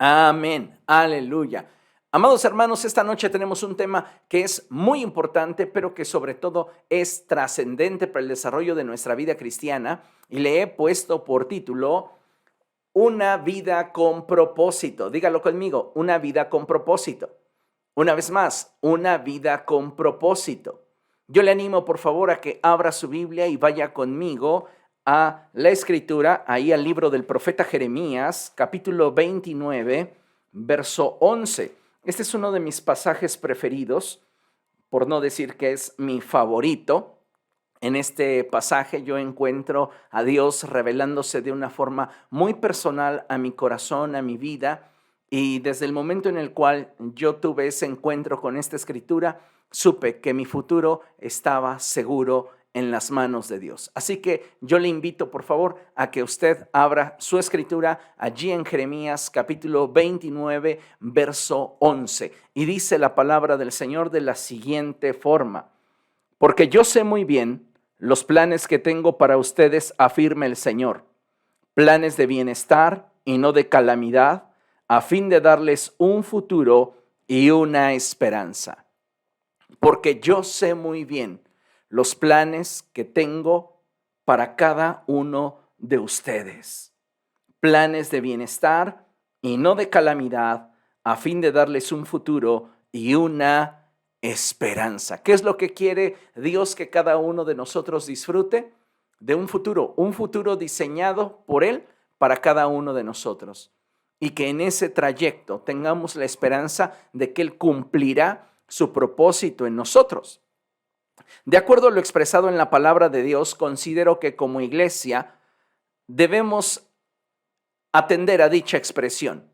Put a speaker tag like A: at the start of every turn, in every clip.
A: Amén, aleluya. Amados hermanos, esta noche tenemos un tema que es muy importante, pero que sobre todo es trascendente para el desarrollo de nuestra vida cristiana, y le he puesto por título Una vida con propósito. Dígalo conmigo, una vida con propósito. Una vez más, una vida con propósito. Yo le animo, por favor, a que abra su Biblia y vaya conmigo a la Escritura, ahí al libro del profeta Jeremías, capítulo 29, verso 11. Este es uno de mis pasajes preferidos, por no decir que es mi favorito. En este pasaje yo encuentro a Dios revelándose de una forma muy personal a mi corazón, a mi vida, y desde el momento en el cual yo tuve ese encuentro con esta escritura, supe que mi futuro estaba seguro en las manos de Dios. Así que yo le invito, por favor, a que usted abra su escritura allí en Jeremías capítulo 29, verso 11. Y dice la palabra del Señor de la siguiente forma: porque yo sé muy bien los planes que tengo para ustedes, afirma el Señor, planes de bienestar y no de calamidad, a fin de darles un futuro y una esperanza. Porque yo sé muy bien los planes que tengo para cada uno de ustedes. Planes de bienestar y no de calamidad, a fin de darles un futuro y una esperanza. ¿Qué es lo que quiere Dios que cada uno de nosotros disfrute? De un futuro diseñado por Él para cada uno de nosotros. Y que en ese trayecto tengamos la esperanza de que Él cumplirá su propósito en nosotros. De acuerdo a lo expresado en la palabra de Dios, considero que como iglesia debemos atender a dicha expresión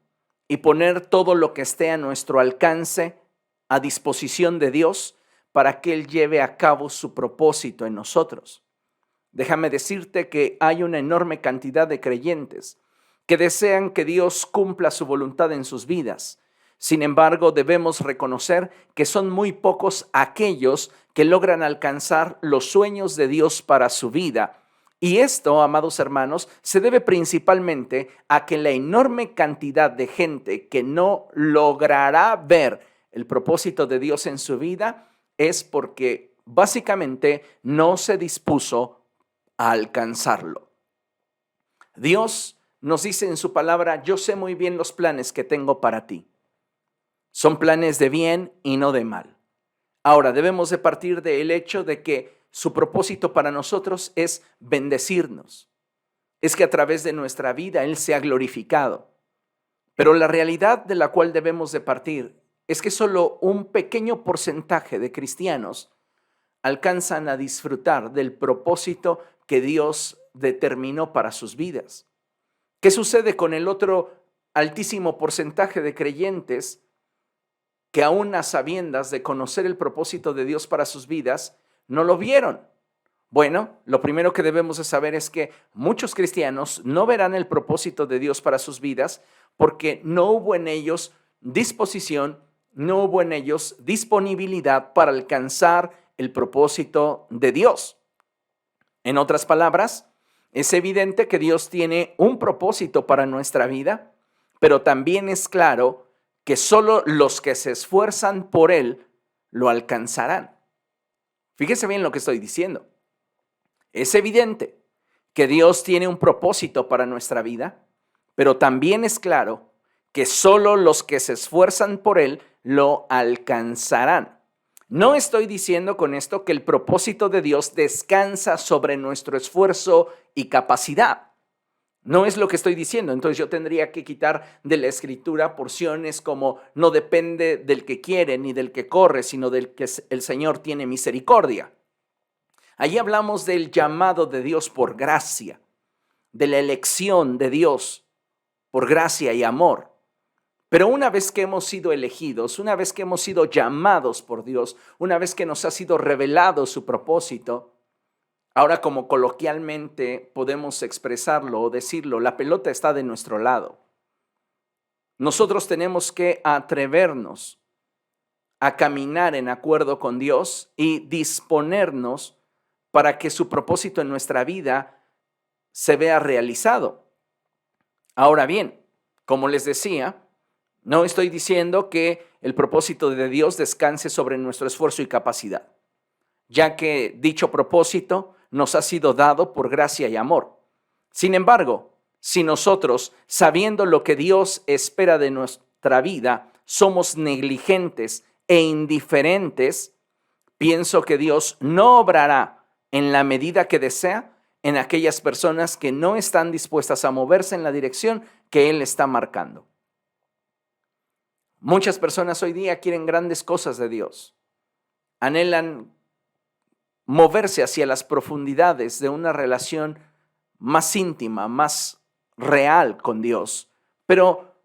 A: y poner todo lo que esté a nuestro alcance a disposición de Dios para que Él lleve a cabo su propósito en nosotros. Déjame decirte que hay una enorme cantidad de creyentes que desean que Dios cumpla su voluntad en sus vidas. Sin embargo, debemos reconocer que son muy pocos aquellos que logran alcanzar los sueños de Dios para su vida. Y esto, amados hermanos, se debe principalmente a que la enorme cantidad de gente que no logrará ver el propósito de Dios en su vida es porque básicamente no se dispuso a alcanzarlo. Dios nos dice en su palabra: yo sé muy bien los planes que tengo para ti. Son planes de bien y no de mal. Ahora, debemos de partir del hecho de que su propósito para nosotros es bendecirnos. Es que a través de nuestra vida Él sea glorificado. Pero la realidad de la cual debemos de partir es que solo un pequeño porcentaje de cristianos alcanzan a disfrutar del propósito que Dios determinó para sus vidas. ¿Qué sucede con el otro altísimo porcentaje de creyentes que aún a sabiendas de conocer el propósito de Dios para sus vidas, no lo vieron? Bueno, lo primero que debemos de saber es que muchos cristianos no verán el propósito de Dios para sus vidas porque no hubo en ellos disposición, no hubo en ellos disponibilidad para alcanzar el propósito de Dios. En otras palabras, es evidente que Dios tiene un propósito para nuestra vida, pero también es claro que solo los que se esfuerzan por Él lo alcanzarán. Fíjese bien lo que estoy diciendo. Es evidente que Dios tiene un propósito para nuestra vida, pero también es claro que solo los que se esfuerzan por Él lo alcanzarán. No estoy diciendo con esto que el propósito de Dios descansa sobre nuestro esfuerzo y capacidad. No es lo que estoy diciendo. Entonces yo tendría que quitar de la escritura porciones como: no depende del que quiere ni del que corre, sino del que el Señor tiene misericordia. Allí hablamos del llamado de Dios por gracia, de la elección de Dios por gracia y amor. Pero una vez que hemos sido elegidos, una vez que hemos sido llamados por Dios, una vez que nos ha sido revelado su propósito, ahora, como coloquialmente podemos expresarlo o decirlo, la pelota está de nuestro lado. Nosotros tenemos que atrevernos a caminar en acuerdo con Dios y disponernos para que su propósito en nuestra vida se vea realizado. Ahora bien, como les decía, No estoy diciendo que el propósito de Dios descanse sobre nuestro esfuerzo y capacidad, ya que dicho propósito nos ha sido dado por gracia y amor. Sin embargo, si nosotros, sabiendo lo que Dios espera de nuestra vida, somos negligentes e indiferentes, pienso que Dios no obrará en la medida que desea en aquellas personas que no están dispuestas a moverse en la dirección que Él está marcando. Muchas personas hoy día quieren grandes cosas de Dios. Anhelan moverse hacia las profundidades de una relación más íntima, más real con Dios, pero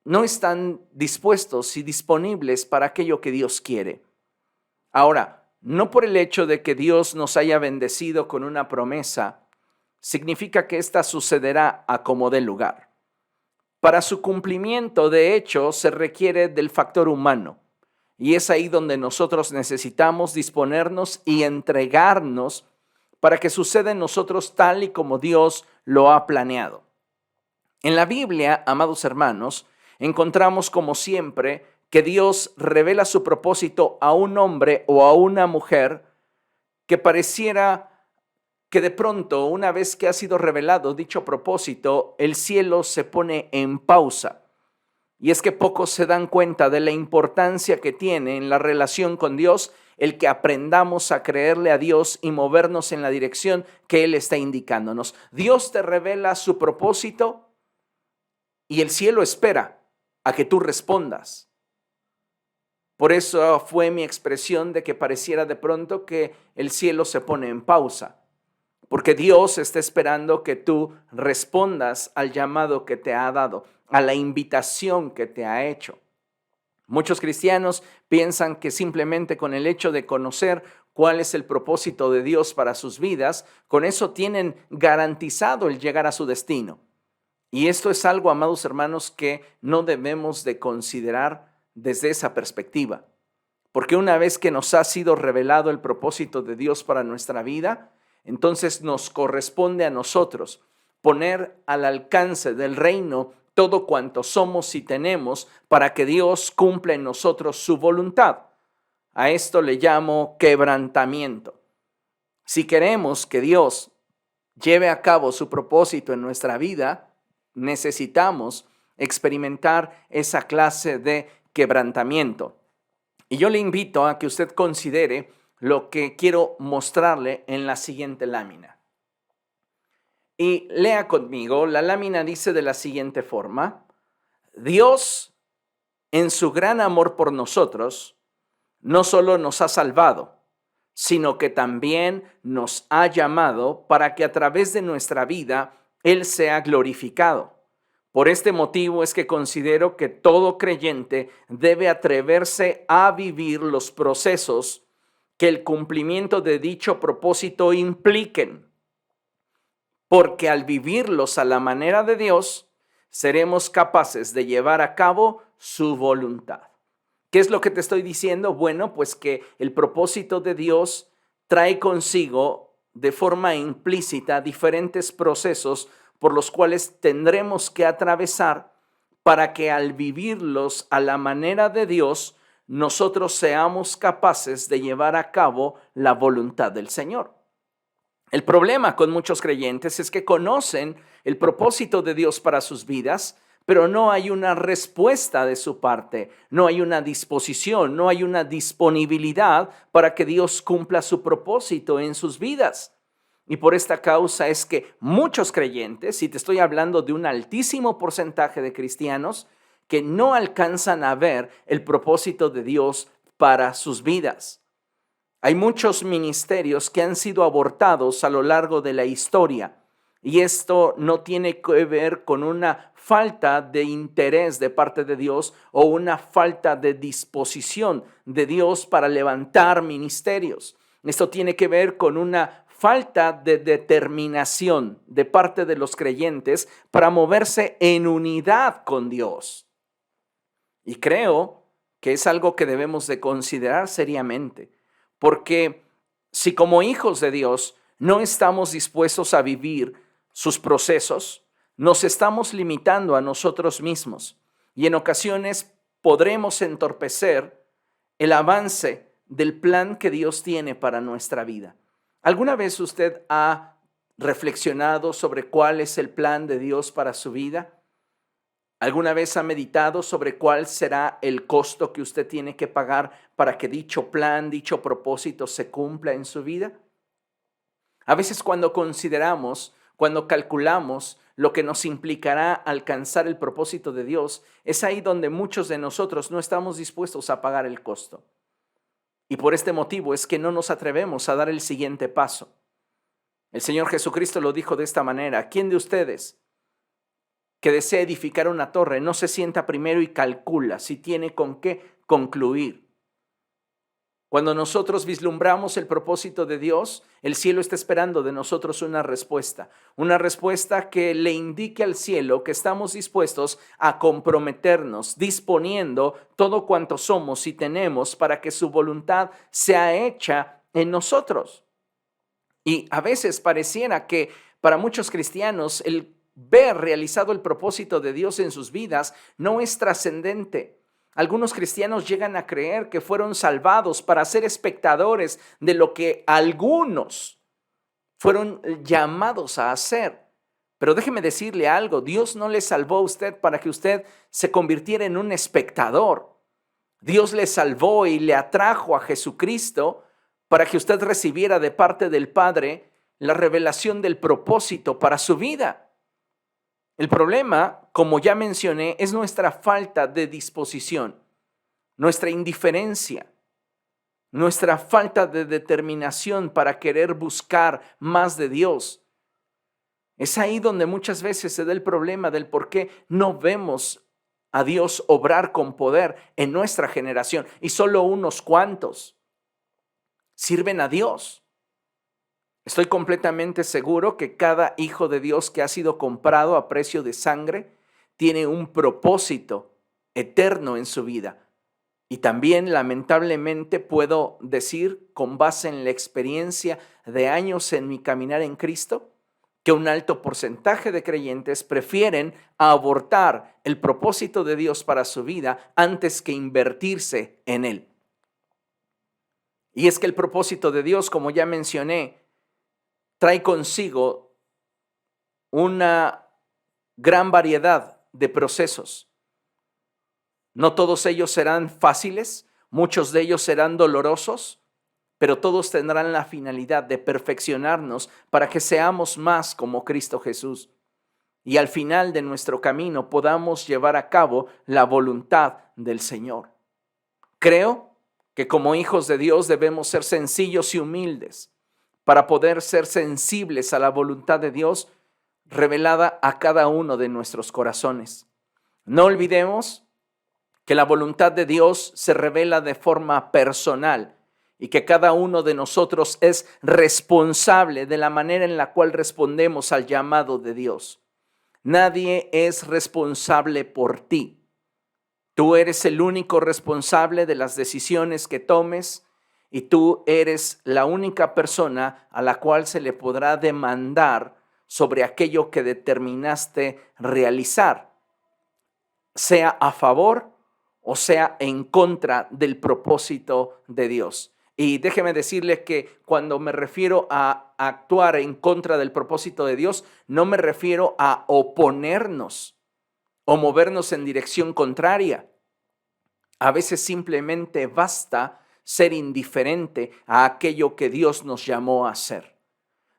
A: no están dispuestos y disponibles para aquello que Dios quiere. Ahora, no por el hecho de que Dios nos haya bendecido con una promesa, significa que ésta sucederá a como dé lugar. Para su cumplimiento, de hecho, se requiere del factor humano. Y es ahí donde nosotros necesitamos disponernos y entregarnos para que suceda en nosotros tal y como Dios lo ha planeado. En la Biblia, amados hermanos, encontramos como siempre que Dios revela su propósito a un hombre o a una mujer que pareciera que de pronto, una vez que ha sido revelado dicho propósito, el cielo se pone en pausa. Y es que pocos se dan cuenta de la importancia que tiene en la relación con Dios el que aprendamos a creerle a Dios y movernos en la dirección que Él está indicándonos. Dios te revela su propósito y el cielo espera a que tú respondas. Por eso fue mi expresión de que pareciera de pronto que el cielo se pone en pausa. Porque Dios está esperando que tú respondas al llamado que te ha dado, a la invitación que te ha hecho. Muchos cristianos piensan que simplemente con el hecho de conocer cuál es el propósito de Dios para sus vidas, con eso tienen garantizado el llegar a su destino. Y esto es algo, amados hermanos, que no debemos de considerar desde esa perspectiva. Porque una vez que nos ha sido revelado el propósito de Dios para nuestra vida, entonces nos corresponde a nosotros poner al alcance del reino todo cuanto somos y tenemos para que Dios cumpla en nosotros su voluntad. A esto le llamo quebrantamiento. Si queremos que Dios lleve a cabo su propósito en nuestra vida, necesitamos experimentar esa clase de quebrantamiento. Y yo le invito a que usted considere lo que quiero mostrarle en la siguiente lámina. Y lea conmigo, la lámina dice de la siguiente forma: Dios, en su gran amor por nosotros, no solo nos ha salvado, sino que también nos ha llamado para que a través de nuestra vida Él sea glorificado. Por este motivo es que considero que todo creyente debe atreverse a vivir los procesos que el cumplimiento de dicho propósito impliquen, porque al vivirlos a la manera de Dios, seremos capaces de llevar a cabo su voluntad. ¿Qué es lo que te estoy diciendo? Bueno, pues que el propósito de Dios trae consigo de forma implícita diferentes procesos por los cuales tendremos que atravesar para que al vivirlos a la manera de Dios, nosotros seamos capaces de llevar a cabo la voluntad del Señor. El problema con muchos creyentes es que conocen el propósito de Dios para sus vidas, pero no hay una respuesta de su parte, no hay una disposición, no hay una disponibilidad para que Dios cumpla su propósito en sus vidas. Y por esta causa es que muchos creyentes, y te estoy hablando de un altísimo porcentaje de cristianos, que no alcanzan a ver el propósito de Dios para sus vidas. Hay muchos ministerios que han sido abortados a lo largo de la historia, y esto no tiene que ver con una falta de interés de parte de Dios o una falta de disposición de Dios para levantar ministerios. Esto tiene que ver con una falta de determinación de parte de los creyentes para moverse en unidad con Dios. Y creo que es algo que debemos de considerar seriamente, porque si como hijos de Dios no estamos dispuestos a vivir sus procesos, nos estamos limitando a nosotros mismos. y en ocasiones podremos entorpecer el avance del plan que Dios tiene para nuestra vida. ¿Alguna vez usted ha reflexionado sobre cuál es el plan de Dios para su vida? ¿Alguna vez ha meditado sobre cuál será el costo que usted tiene que pagar para que dicho plan, dicho propósito se cumpla en su vida? A veces cuando consideramos, cuando calculamos lo que nos implicará alcanzar el propósito de Dios, es ahí donde muchos de nosotros no estamos dispuestos a pagar el costo. Y por este motivo es que no nos atrevemos a dar el siguiente paso. El Señor Jesucristo lo dijo de esta manera: ¿quién de ustedes que desea edificar una torre no se sienta primero y calcula si tiene con qué concluir? Cuando nosotros vislumbramos el propósito de Dios, el cielo está esperando de nosotros una respuesta que le indique al cielo que estamos dispuestos a comprometernos, disponiendo todo cuanto somos y tenemos para que su voluntad sea hecha en nosotros. Y a veces pareciera que para muchos cristianos el ver realizado el propósito de Dios en sus vidas no es trascendente. Algunos cristianos llegan a creer que fueron salvados para ser espectadores de lo que algunos fueron llamados a hacer. Pero déjeme decirle algo: Dios no le salvó a usted para que usted se convirtiera en un espectador. Dios le salvó y le atrajo a Jesucristo para que usted recibiera de parte del Padre la revelación del propósito para su vida. El problema, como ya mencioné, es nuestra falta de disposición, nuestra indiferencia, nuestra falta de determinación para querer buscar más de Dios. Es ahí donde muchas veces se da el problema del por qué no vemos a Dios obrar con poder en nuestra generación y solo unos cuantos sirven a Dios. Estoy completamente seguro que cada hijo de Dios que ha sido comprado a precio de sangre tiene un propósito eterno en su vida. Y también, lamentablemente, puedo decir, con base en la experiencia de años en mi caminar en Cristo, que un alto porcentaje de creyentes prefieren abortar el propósito de Dios para su vida antes que invertirse en él. Y es que el propósito de Dios, como ya mencioné, trae consigo una gran variedad de procesos. No todos ellos serán fáciles, muchos de ellos serán dolorosos, pero todos tendrán la finalidad de perfeccionarnos para que seamos más como Cristo Jesús. Y al final de nuestro camino podamos llevar a cabo la voluntad del Señor. Creo que como hijos de Dios debemos ser sencillos y humildes para poder ser sensibles a la voluntad de Dios revelada a cada uno de nuestros corazones. No olvidemos que la voluntad de Dios se revela de forma personal y que cada uno de nosotros es responsable de la manera en la cual respondemos al llamado de Dios. Nadie es responsable por ti. Tú eres el único responsable de las decisiones que tomes y tú eres la única persona a la cual se le podrá demandar sobre aquello que determinaste realizar, sea a favor o sea en contra del propósito de Dios. Y déjeme decirle que cuando me refiero a actuar en contra del propósito de Dios, no me refiero a oponernos o movernos en dirección contraria. A veces simplemente basta ser indiferente a aquello que Dios nos llamó a hacer.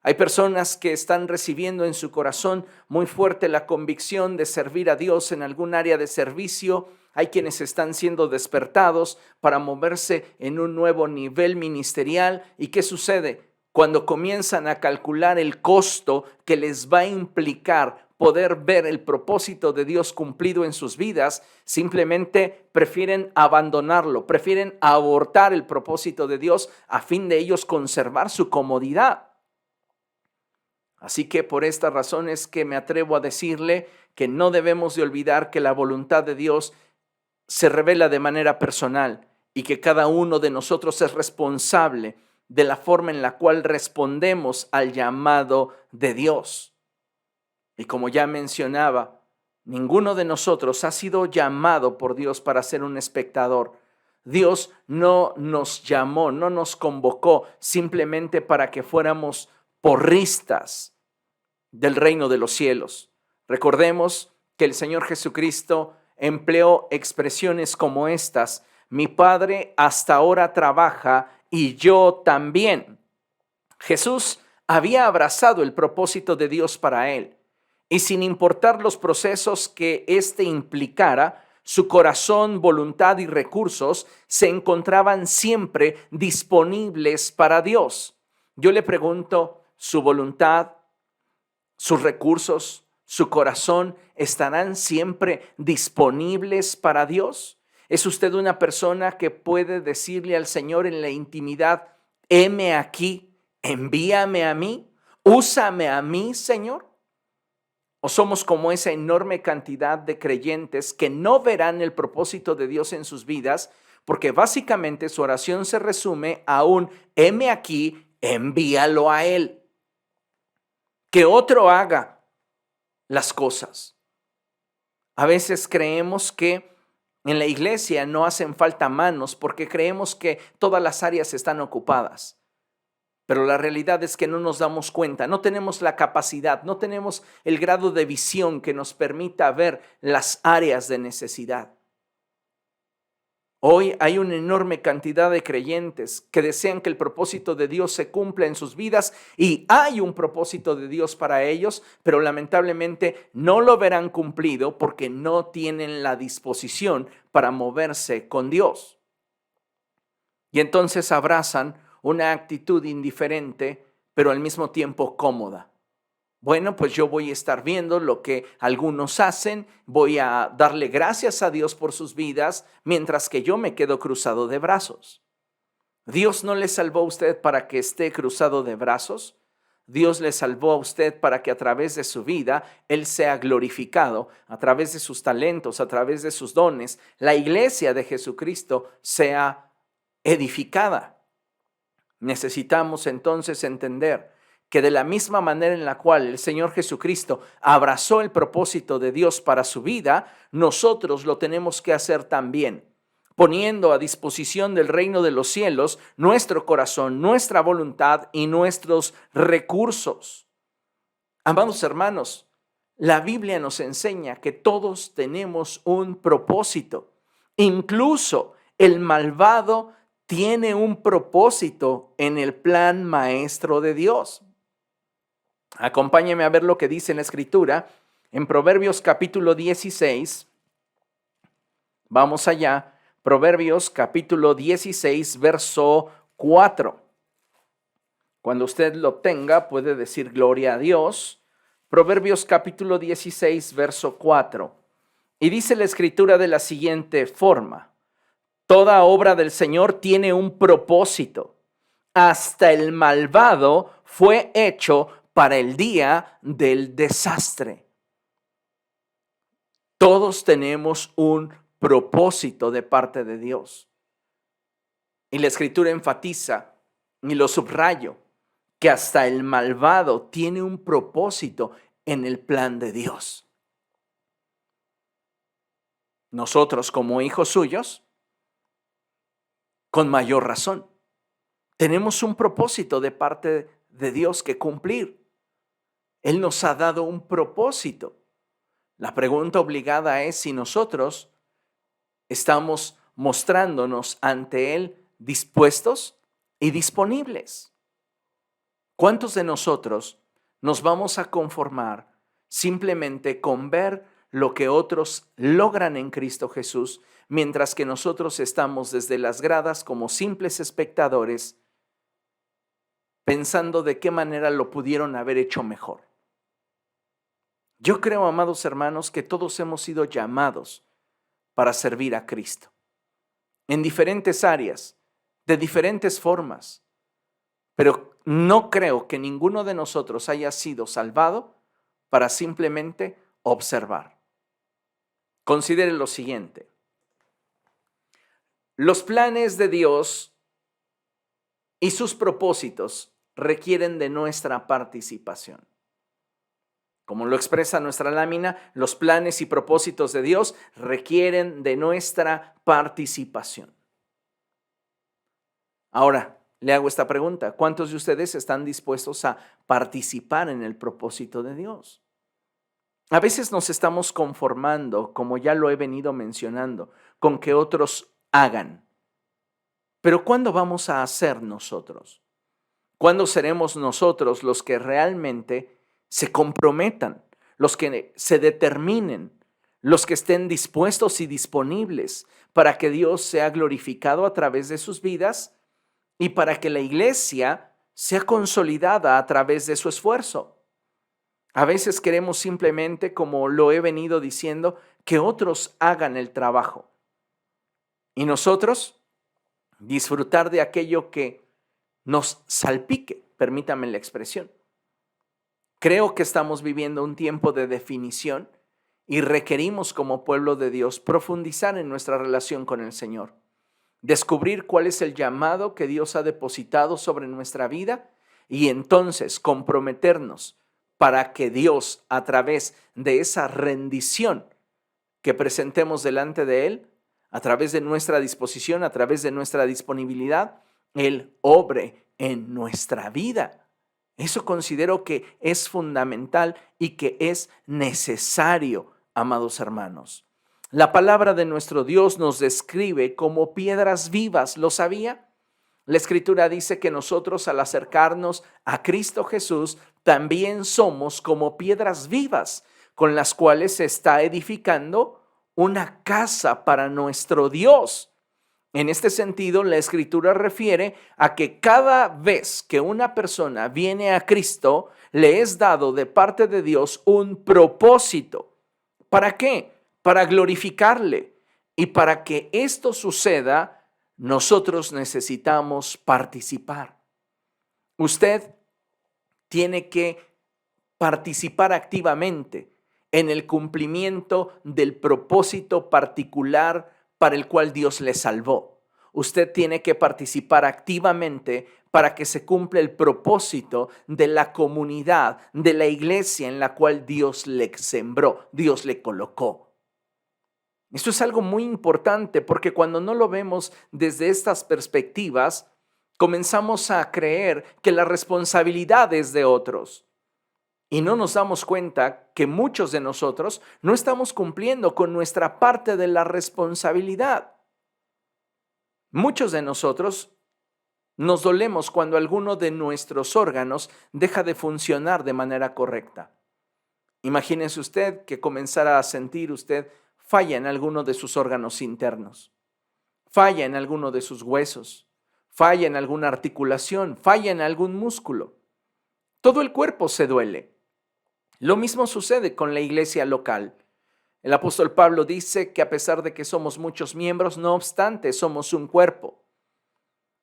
A: Hay personas que están recibiendo en su corazón muy fuerte la convicción de servir a Dios en algún área de servicio. Hay quienes están siendo despertados para moverse en un nuevo nivel ministerial. ¿Y qué sucede? Cuando comienzan a calcular el costo que les va a implicar poder ver el propósito de Dios cumplido en sus vidas, simplemente prefieren abandonarlo, prefieren abortar el propósito de Dios a fin de ellos conservar su comodidad. Así que por esta razón es que me atrevo a decirle que no debemos de olvidar que la voluntad de Dios se revela de manera personal y que cada uno de nosotros es responsable de la forma en la cual respondemos al llamado de Dios. Y como ya mencionaba, Ninguno de nosotros ha sido llamado por Dios para ser un espectador. Dios no nos llamó, no nos convocó simplemente para que fuéramos porristas del reino de los cielos. Recordemos que el Señor Jesucristo empleó expresiones como estas: mi Padre hasta ahora trabaja y yo también. Jesús había abrazado el propósito de Dios para él, y sin importar los procesos que éste implicara, su corazón, voluntad y recursos se encontraban siempre disponibles para Dios. Yo le pregunto, ¿su voluntad, sus recursos, su corazón estarán siempre disponibles para Dios? ¿Es usted una persona que puede decirle al Señor en la intimidad: heme aquí, envíame a mí, úsame a mí, Señor? ¿O somos como esa enorme cantidad de creyentes que no verán el propósito de Dios en sus vidas, porque básicamente su oración se resume a un heme aquí, envíalo a Él? Que otro haga las cosas. A veces creemos que en la iglesia no hacen falta manos porque creemos que todas las áreas están ocupadas. Pero la realidad es que no nos damos cuenta, no tenemos la capacidad, no tenemos el grado de visión que nos permita ver las áreas de necesidad. Hoy hay una enorme cantidad de creyentes que desean que el propósito de Dios se cumpla en sus vidas, y hay un propósito de Dios para ellos, pero lamentablemente no lo verán cumplido porque no tienen la disposición para moverse con Dios. Y entonces abrazan una actitud indiferente, pero al mismo tiempo cómoda. Bueno, pues yo voy a estar viendo lo que algunos hacen, voy a darle gracias a Dios por sus vidas, mientras que yo me quedo cruzado de brazos. Dios no le salvó a usted para que esté cruzado de brazos. Dios le salvó a usted para que a través de su vida Él sea glorificado, a través de sus talentos, a través de sus dones, la iglesia de Jesucristo sea edificada. Necesitamos entonces entender que de la misma manera en la cual el Señor Jesucristo abrazó el propósito de Dios para su vida, nosotros lo tenemos que hacer también, poniendo a disposición del reino de los cielos nuestro corazón, nuestra voluntad y nuestros recursos. Amados hermanos, la Biblia nos enseña que todos tenemos un propósito. Incluso el malvado tiene un propósito en el plan maestro de Dios. Acompáñeme a ver lo que dice en la Escritura, en Proverbios capítulo 16. Vamos allá, Proverbios capítulo 16, verso 4. Cuando usted lo tenga, puede decir gloria a Dios. Proverbios capítulo 16, verso 4. Y dice la Escritura de la siguiente forma: toda obra del Señor tiene un propósito. Hasta el malvado fue hecho para el día del desastre. Todos tenemos un propósito de parte de Dios. Y la Escritura enfatiza, y lo subrayo, que hasta el malvado tiene un propósito en el plan de Dios. Nosotros, como hijos suyos, con mayor razón, tenemos un propósito de parte de Dios que cumplir. Él nos ha dado un propósito. La pregunta obligada es si nosotros estamos mostrándonos ante Él dispuestos y disponibles. ¿Cuántos de nosotros nos vamos a conformar simplemente con ver lo que otros logran en Cristo Jesús, mientras que nosotros estamos desde las gradas como simples espectadores, pensando de qué manera lo pudieron haber hecho mejor? Yo creo, amados hermanos, que todos hemos sido llamados para servir a Cristo en diferentes áreas, de diferentes formas, pero no creo que ninguno de nosotros haya sido salvado para simplemente observar. Considere lo siguiente: los planes de Dios y sus propósitos requieren de nuestra participación. Como lo expresa nuestra lámina, los planes y propósitos de Dios requieren de nuestra participación. Ahora, le hago esta pregunta: ¿cuántos de ustedes están dispuestos a participar en el propósito de Dios? A veces nos estamos conformando, como ya lo he venido mencionando, con que otros hagan. Pero ¿cuándo vamos a hacer nosotros? ¿Cuándo seremos nosotros los que realmente se comprometan, los que se determinen, los que estén dispuestos y disponibles para que Dios sea glorificado a través de sus vidas y para que la iglesia sea consolidada a través de su esfuerzo? A veces queremos simplemente, como lo he venido diciendo, que otros hagan el trabajo y nosotros disfrutar de aquello que nos salpique, permítame la expresión. Creo que estamos viviendo un tiempo de definición y requerimos como pueblo de Dios profundizar en nuestra relación con el Señor, descubrir cuál es el llamado que Dios ha depositado sobre nuestra vida y entonces comprometernos para que Dios, a través de esa rendición que presentemos delante de Él, a través de nuestra disposición, a través de nuestra disponibilidad, Él obre en nuestra vida. Eso considero que es fundamental y que es necesario, amados hermanos. La palabra de nuestro Dios nos describe como piedras vivas. ¿Lo sabía? La Escritura dice que nosotros, al acercarnos a Cristo Jesús, también somos como piedras vivas con las cuales se está edificando una casa para nuestro Dios. En este sentido, la Escritura refiere a que cada vez que una persona viene a Cristo, le es dado de parte de Dios un propósito. ¿Para qué? Para glorificarle. Y para que esto suceda, nosotros necesitamos participar. Usted tiene que participar activamente en el cumplimiento del propósito particular para el cual Dios le salvó. Usted tiene que participar activamente para que se cumpla el propósito de la comunidad, de la iglesia en la cual Dios le sembró, Dios le colocó. Esto es algo muy importante porque cuando no lo vemos desde estas perspectivas, comenzamos a creer que la responsabilidad es de otros. Y no nos damos cuenta que muchos de nosotros no estamos cumpliendo con nuestra parte de la responsabilidad. Muchos de nosotros nos dolemos cuando alguno de nuestros órganos deja de funcionar de manera correcta. Imagínese usted que comenzara a sentir usted falla en alguno de sus órganos internos, falla en alguno de sus huesos, falla en alguna articulación, falla en algún músculo. Todo el cuerpo se duele. Lo mismo sucede con la iglesia local. El apóstol Pablo dice que a pesar de que somos muchos miembros, no obstante, somos un cuerpo.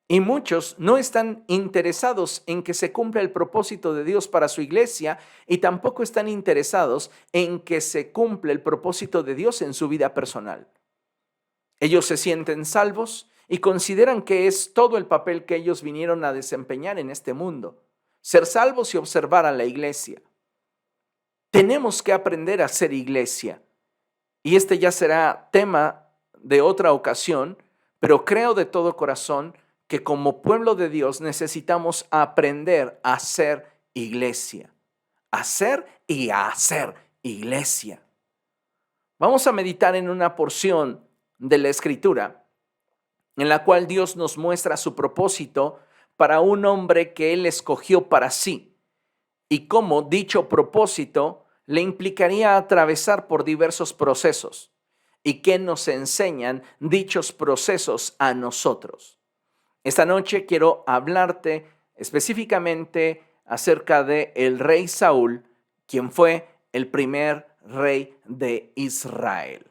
A: Y muchos no están interesados en que se cumpla el propósito de Dios para su iglesia y tampoco están interesados en que se cumpla el propósito de Dios en su vida personal. Ellos se sienten salvos y consideran que es todo el papel que ellos vinieron a desempeñar en este mundo: ser salvos y observar a la iglesia. Tenemos que aprender a ser iglesia. Y este ya será tema de otra ocasión, pero creo de todo corazón que como pueblo de Dios necesitamos aprender a ser iglesia. A ser y a hacer iglesia. Vamos a meditar en una porción de la Escritura en la cual Dios nos muestra su propósito para un hombre que Él escogió para sí y cómo dicho propósito le implicaría atravesar por diversos procesos y qué nos enseñan dichos procesos a nosotros. Esta noche quiero hablarte específicamente acerca de el rey Saúl, quien fue el primer rey de Israel.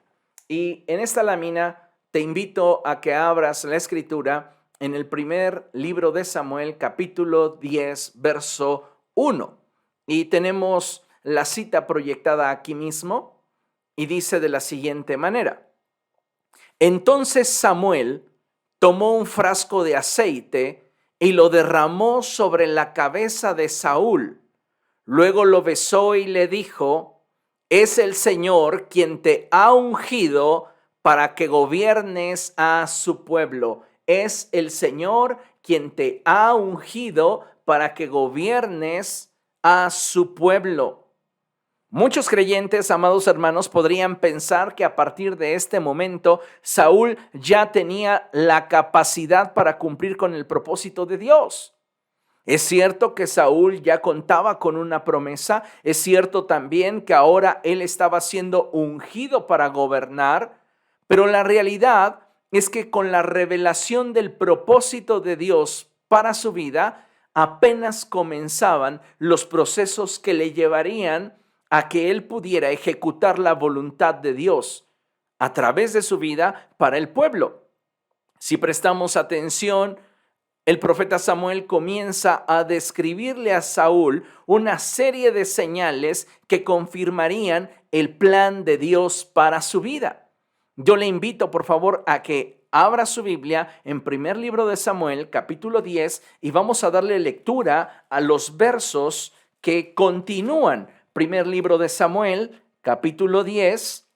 A: Y en esta lámina te invito a que abras la escritura en el primer libro de Samuel, capítulo 10, verso 1. Y tenemos la cita proyectada aquí mismo y dice de la siguiente manera: entonces Samuel tomó un frasco de aceite y lo derramó sobre la cabeza de Saúl. Luego lo besó y le dijo: es el Señor quien te ha ungido para que gobiernes a su pueblo. Es el Señor quien te ha ungido para que gobiernes a su pueblo. Muchos creyentes, amados hermanos, podrían pensar que a partir de este momento Saúl ya tenía la capacidad para cumplir con el propósito de Dios. Es cierto que Saúl ya contaba con una promesa, es cierto también que ahora él estaba siendo ungido para gobernar, pero la realidad es que con la revelación del propósito de Dios para su vida, apenas comenzaban los procesos que le llevarían a que él pudiera ejecutar la voluntad de Dios a través de su vida para el pueblo. Si prestamos atención, el profeta Samuel comienza a describirle a Saúl una serie de señales que confirmarían el plan de Dios para su vida. Yo le invito, por favor, a que abra su Biblia en primer libro de Samuel, capítulo 10, y vamos a darle lectura a los versos que continúan. Primer libro de Samuel, capítulo 10,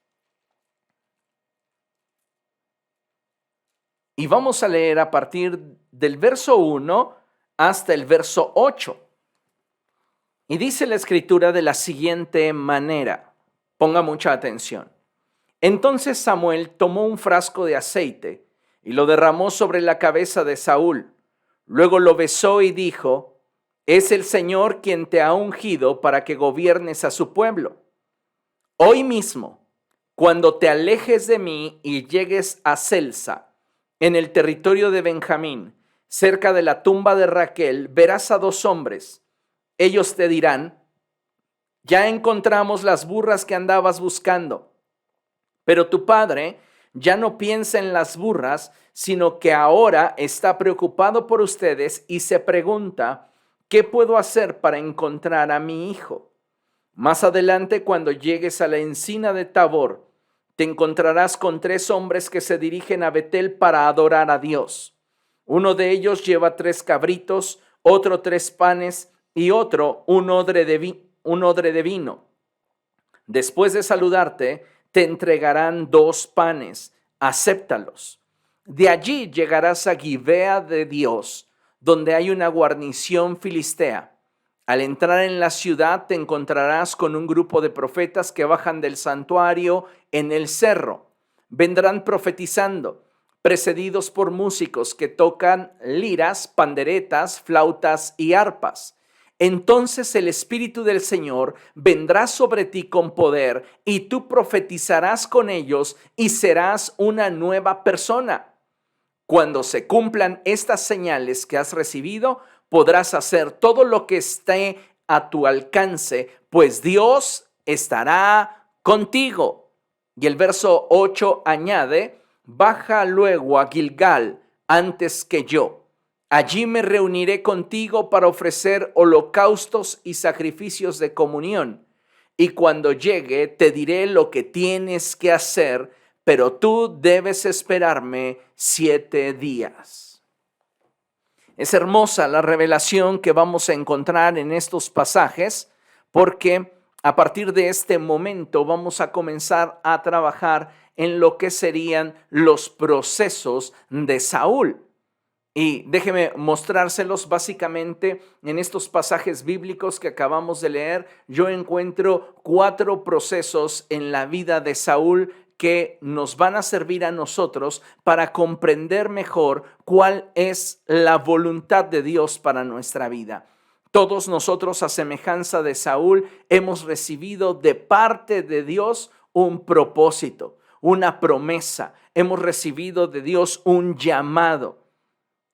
A: y vamos a leer a partir del verso 1 hasta el verso 8. Y dice la escritura de la siguiente manera. Ponga mucha atención. Entonces Samuel tomó un frasco de aceite y lo derramó sobre la cabeza de Saúl. Luego lo besó y dijo: es el Señor quien te ha ungido para que gobiernes a su pueblo. Hoy mismo, cuando te alejes de mí y llegues a Celsa, en el territorio de Benjamín, cerca de la tumba de Raquel, verás a dos hombres. Ellos te dirán: ya encontramos las burras que andabas buscando. Pero tu padre ya no piensa en las burras, sino que ahora está preocupado por ustedes y se pregunta: ¿qué puedo hacer para encontrar a mi hijo? Más adelante, cuando llegues a la encina de Tabor, te encontrarás con 3 hombres que se dirigen a Betel para adorar a Dios. Uno de ellos lleva 3 cabritos, otro 3 panes y otro un odre de vino. Después de saludarte, te entregarán 2 panes. Acéptalos. De allí llegarás a Gibea de Dios, donde hay una guarnición filistea. Al entrar en la ciudad te encontrarás con un grupo de profetas que bajan del santuario en el cerro. Vendrán profetizando, precedidos por músicos que tocan liras, panderetas, flautas y arpas. Entonces el Espíritu del Señor vendrá sobre ti con poder y tú profetizarás con ellos y serás una nueva persona. Cuando se cumplan estas señales que has recibido, podrás hacer todo lo que esté a tu alcance, pues Dios estará contigo. Y el verso 8 añade: baja luego a Gilgal antes que yo. Allí me reuniré contigo para ofrecer holocaustos y sacrificios de comunión. Y cuando llegue te diré lo que tienes que hacer, pero tú debes esperarme 7 días. Es hermosa la revelación que vamos a encontrar en estos pasajes, porque a partir de este momento vamos a comenzar a trabajar en lo que serían los procesos de Saúl. Y déjeme mostrárselos básicamente en estos pasajes bíblicos que acabamos de leer. Yo encuentro 4 procesos en la vida de Saúl que nos van a servir a nosotros para comprender mejor cuál es la voluntad de Dios para nuestra vida. Todos nosotros, a semejanza de Saúl, hemos recibido de parte de Dios un propósito, una promesa. Hemos recibido de Dios un llamado.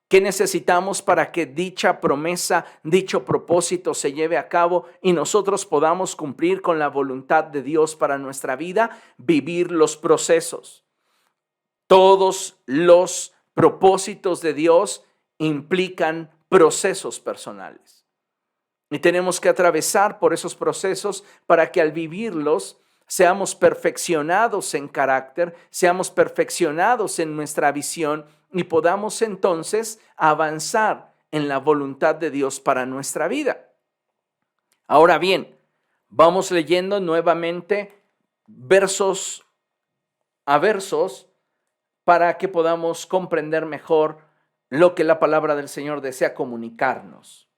A: ¿Qué necesitamos para que dicha promesa, dicho propósito se lleve a cabo y nosotros podamos cumplir con la voluntad de Dios para nuestra vida? Vivir los procesos. Todos los propósitos de Dios implican procesos personales. Y tenemos que atravesar por esos procesos para que al vivirlos seamos perfeccionados en carácter, seamos perfeccionados en nuestra visión y podamos entonces avanzar en la voluntad de Dios para nuestra vida. Ahora bien, vamos leyendo nuevamente versos a versos para que podamos comprender mejor lo que la palabra del Señor desea comunicarnos.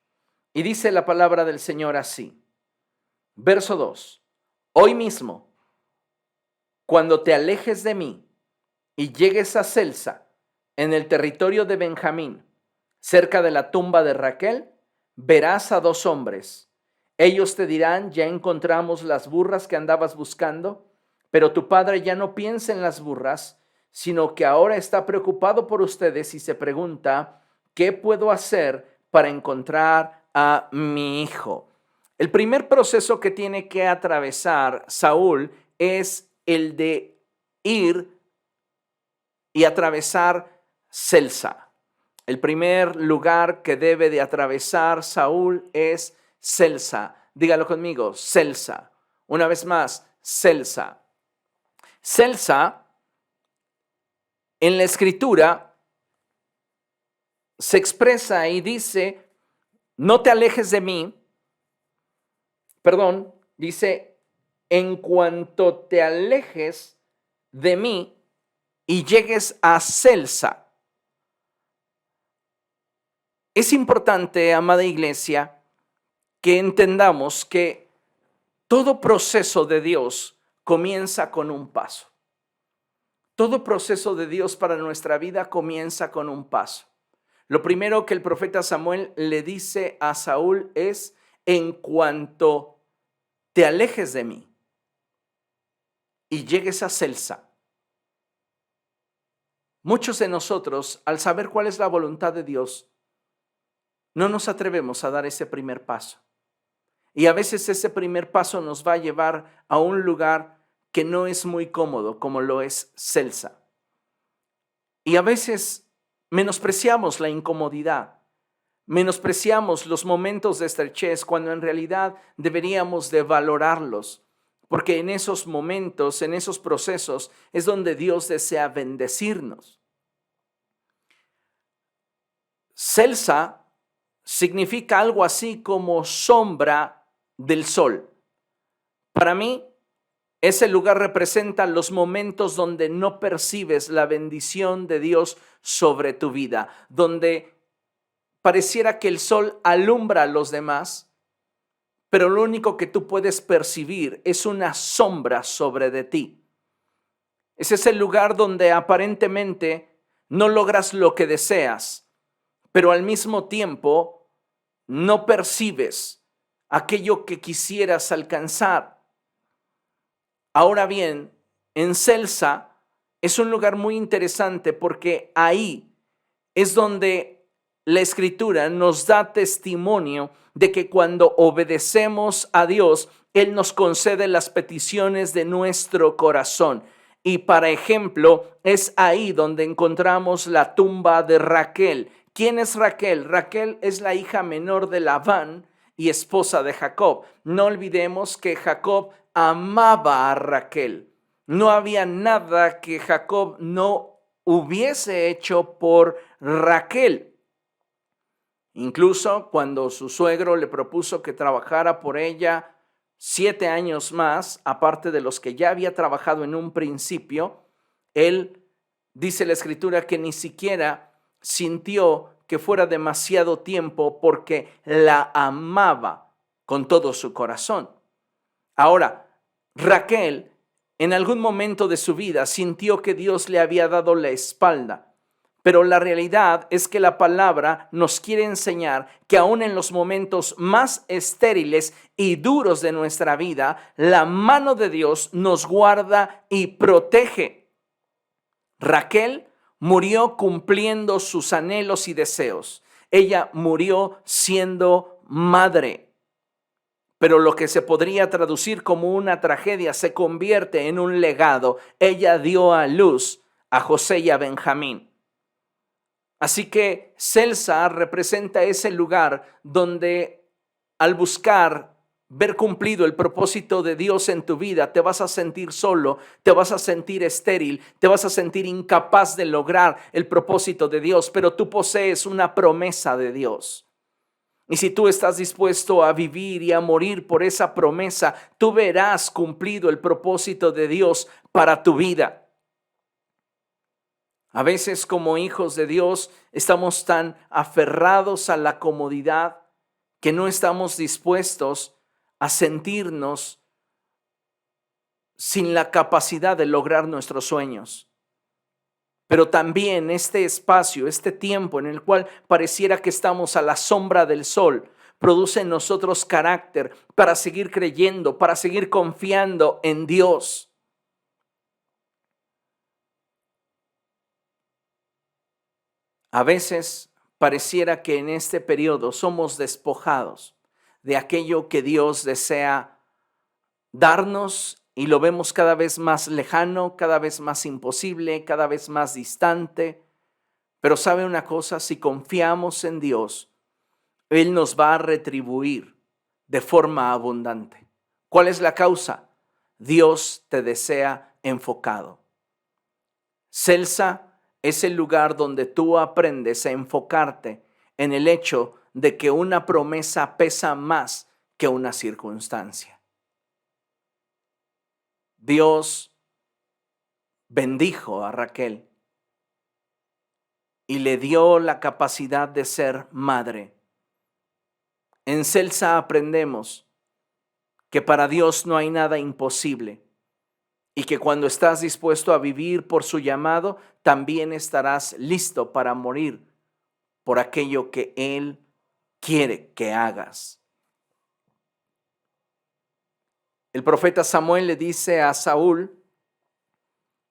A: Y dice la palabra del Señor así, verso 2, hoy mismo, cuando te alejes de mí y llegues a Celsa, en el territorio de Benjamín, cerca de la tumba de Raquel, verás a dos hombres. Ellos te dirán, ya encontramos las burras que andabas buscando, pero tu padre ya no piensa en las burras, sino que ahora está preocupado por ustedes y se pregunta, ¿qué puedo hacer para encontrar a mi hijo? El primer proceso que tiene que atravesar Saúl es el de ir y atravesar Celsa. El primer lugar que debe de atravesar Saúl es Celsa. Dígalo conmigo, Celsa. Una vez más, Celsa. Celsa, en la escritura, se expresa y dice, no te alejes de mí, dice, en cuanto te alejes de mí y llegues a Celsa. Es importante, amada iglesia, que entendamos que todo proceso de Dios comienza con un paso. Todo proceso de Dios para nuestra vida comienza con un paso. Lo primero que el profeta Samuel le dice a Saúl es, en cuanto te alejes de mí y llegues a Celsa. Muchos de nosotros, al saber cuál es la voluntad de Dios, no nos atrevemos a dar ese primer paso. Y a veces ese primer paso nos va a llevar a un lugar que no es muy cómodo, como lo es Celsa. Y a veces menospreciamos la incomodidad, menospreciamos los momentos de estrechez, cuando en realidad deberíamos de valorarlos, porque en esos momentos, en esos procesos, es donde Dios desea bendecirnos. Celsa significa algo así como sombra del sol. Para mí, ese lugar representa los momentos donde no percibes la bendición de Dios sobre tu vida, donde pareciera que el sol alumbra a los demás, pero lo único que tú puedes percibir es una sombra sobre de ti. Ese es el lugar donde aparentemente no logras lo que deseas, pero al mismo tiempo no percibes aquello que quisieras alcanzar. Ahora bien, en Celsa es un lugar muy interesante porque ahí es donde la Escritura nos da testimonio de que cuando obedecemos a Dios, Él nos concede las peticiones de nuestro corazón. Y para ejemplo, es ahí donde encontramos la tumba de Raquel. ¿Quién es Raquel? Raquel es la hija menor de Labán y esposa de Jacob. No olvidemos que Jacob amaba a Raquel. No había nada que Jacob no hubiese hecho por Raquel. Incluso cuando su suegro le propuso que trabajara por ella 7 años más, aparte de los que ya había trabajado en un principio, él, dice la Escritura, que ni siquiera sintió que fuera demasiado tiempo porque la amaba con todo su corazón. Ahora, Raquel en algún momento de su vida sintió que Dios le había dado la espalda. Pero la realidad es que la palabra nos quiere enseñar que aún en los momentos más estériles y duros de nuestra vida, la mano de Dios nos guarda y protege. Raquel murió cumpliendo sus anhelos y deseos. Ella murió siendo madre. Pero lo que se podría traducir como una tragedia se convierte en un legado. Ella dio a luz a José y a Benjamín. Así que Celsa representa ese lugar donde al buscar ver cumplido el propósito de Dios en tu vida, te vas a sentir solo, te vas a sentir estéril, te vas a sentir incapaz de lograr el propósito de Dios, pero tú posees una promesa de Dios. Y si tú estás dispuesto a vivir y a morir por esa promesa, tú verás cumplido el propósito de Dios para tu vida. A veces como hijos de Dios estamos tan aferrados a la comodidad que no estamos dispuestos a sentirnos sin la capacidad de lograr nuestros sueños. Pero también este espacio, este tiempo en el cual pareciera que estamos a la sombra del sol, produce en nosotros carácter para seguir creyendo, para seguir confiando en Dios. A veces pareciera que en este periodo somos despojados de aquello que Dios desea darnos y lo vemos cada vez más lejano, cada vez más imposible, cada vez más distante. Pero ¿sabe una cosa? Si confiamos en Dios, Él nos va a retribuir de forma abundante. ¿Cuál es la causa? Dios te desea enfocado. Celsa es el lugar donde tú aprendes a enfocarte en el hecho de que una promesa pesa más que una circunstancia. Dios bendijo a Raquel y le dio la capacidad de ser madre. En Celsa aprendemos que para Dios no hay nada imposible y que cuando estás dispuesto a vivir por su llamado, también estarás listo para morir por aquello que Él quiere que hagas. El profeta Samuel le dice a Saúl: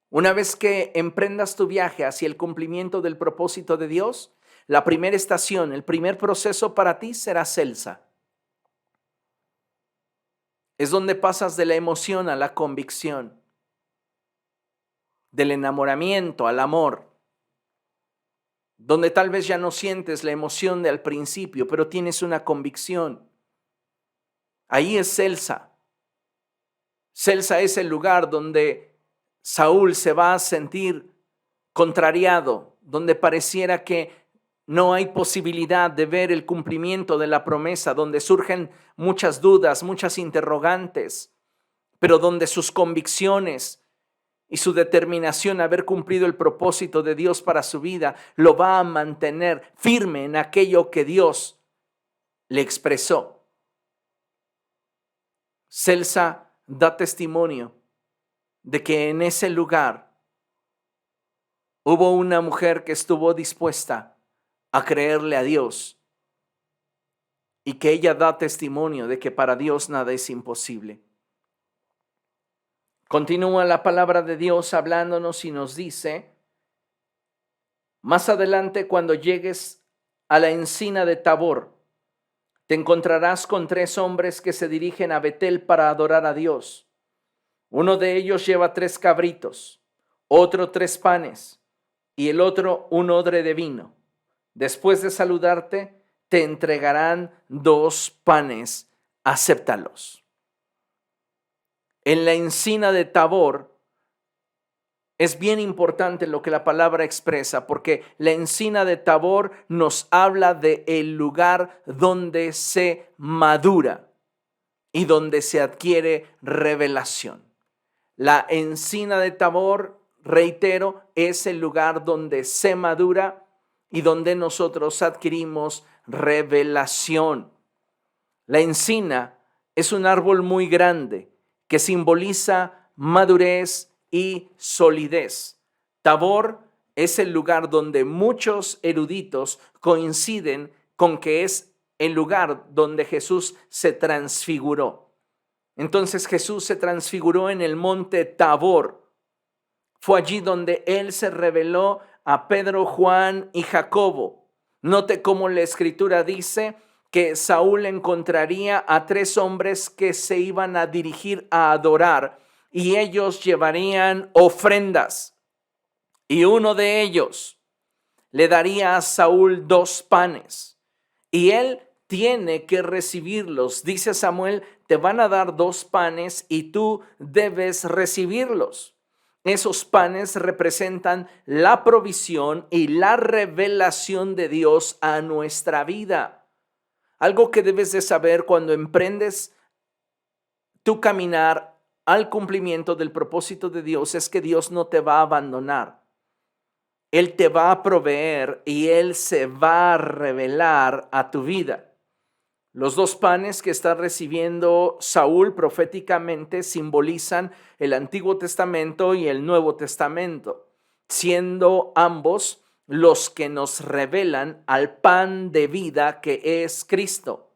A: una vez que emprendas tu viaje hacia el cumplimiento del propósito de Dios, la primera estación, el primer proceso para ti será Celsa. Es donde pasas de la emoción a la convicción, del enamoramiento al amor, donde tal vez ya no sientes la emoción de al principio, pero tienes una convicción. Ahí es Celsa. Celsa es el lugar donde Saúl se va a sentir contrariado, donde pareciera que no hay posibilidad de ver el cumplimiento de la promesa, donde surgen muchas dudas, muchas interrogantes, pero donde sus convicciones y su determinación a haber cumplido el propósito de Dios para su vida lo va a mantener firme en aquello que Dios le expresó. Celsa da testimonio de que en ese lugar hubo una mujer que estuvo dispuesta a creerle a Dios y que ella da testimonio de que para Dios nada es imposible. Continúa la palabra de Dios hablándonos y nos dice: más adelante, cuando llegues a la encina de Tabor, te encontrarás con 3 hombres que se dirigen a Betel para adorar a Dios. Uno de ellos lleva 3 cabritos, otro 3 panes y el otro un odre de vino. Después de saludarte, te entregarán 2 panes, acéptalos. En la encina de Tabor es bien importante lo que la palabra expresa, porque la encina de Tabor nos habla de el lugar donde se madura y donde se adquiere revelación. La encina de Tabor, reitero, es el lugar donde se madura y donde nosotros adquirimos revelación. La encina es un árbol muy grande que simboliza madurez y solidez. Tabor es el lugar donde muchos eruditos coinciden con que es el lugar donde Jesús se transfiguró. Entonces Jesús se transfiguró en el monte Tabor. Fue allí donde Él se reveló a Pedro, Juan y Jacobo. Note cómo la Escritura dice que Saúl encontraría a 3 hombres que se iban a dirigir a adorar y ellos llevarían ofrendas. Y uno de ellos le daría a Saúl 2 panes y él tiene que recibirlos. Dice Samuel: te van a dar 2 panes y tú debes recibirlos. Esos panes representan la provisión y la revelación de Dios a nuestra vida. Algo que debes de saber cuando emprendes tu caminar al cumplimiento del propósito de Dios es que Dios no te va a abandonar. Él te va a proveer y Él se va a revelar a tu vida. Los dos panes que está recibiendo Saúl proféticamente simbolizan el Antiguo Testamento y el Nuevo Testamento, siendo ambos los que nos revelan al pan de vida que es Cristo.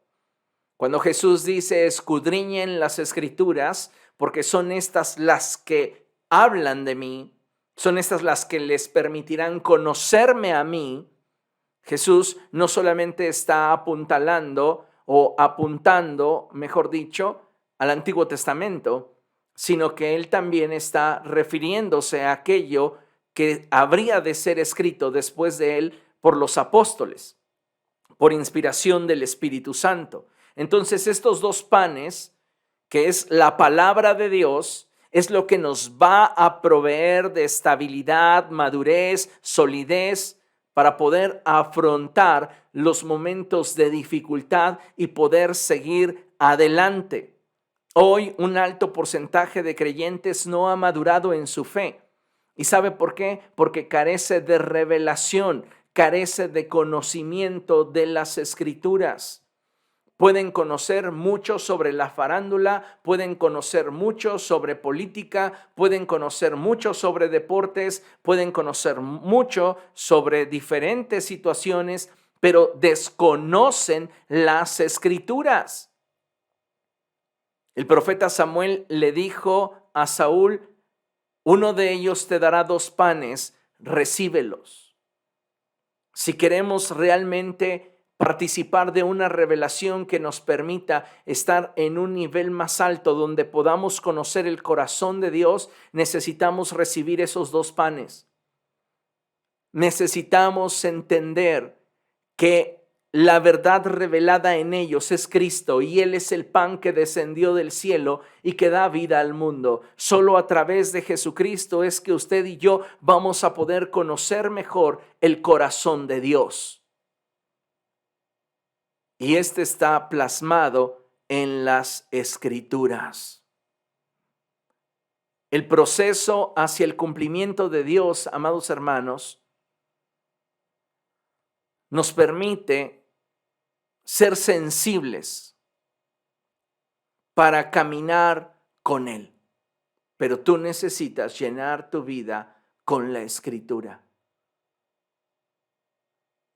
A: Cuando Jesús dice escudriñen las Escrituras, porque son estas las que hablan de mí, son estas las que les permitirán conocerme a mí, Jesús no solamente está apuntalando o apuntando, mejor dicho, al Antiguo Testamento, sino que él también está refiriéndose a aquello que habría de ser escrito después de él por los apóstoles, por inspiración del Espíritu Santo. Entonces, estos dos panes, que es la palabra de Dios, es lo que nos va a proveer de estabilidad, madurez, solidez, para poder afrontar los momentos de dificultad y poder seguir adelante. Hoy un alto porcentaje de creyentes no ha madurado en su fe. ¿Y sabe por qué? Porque carece de revelación, carece de conocimiento de las Escrituras. Pueden conocer mucho sobre la farándula, pueden conocer mucho sobre política, pueden conocer mucho sobre deportes, pueden conocer mucho sobre diferentes situaciones, pero desconocen las Escrituras. El profeta Samuel le dijo a Saúl, uno de ellos te dará 2 panes, recíbelos. Si queremos realmente participar de una revelación que nos permita estar en un nivel más alto donde podamos conocer el corazón de Dios, necesitamos recibir esos 2 panes. Necesitamos entender que la verdad revelada en ellos es Cristo y Él es el pan que descendió del cielo y que da vida al mundo. Solo a través de Jesucristo es que usted y yo vamos a poder conocer mejor el corazón de Dios. Y este está plasmado en las Escrituras. El proceso hacia el cumplimiento de Dios, amados hermanos, nos permite ser sensibles para caminar con Él. Pero tú necesitas llenar tu vida con la Escritura.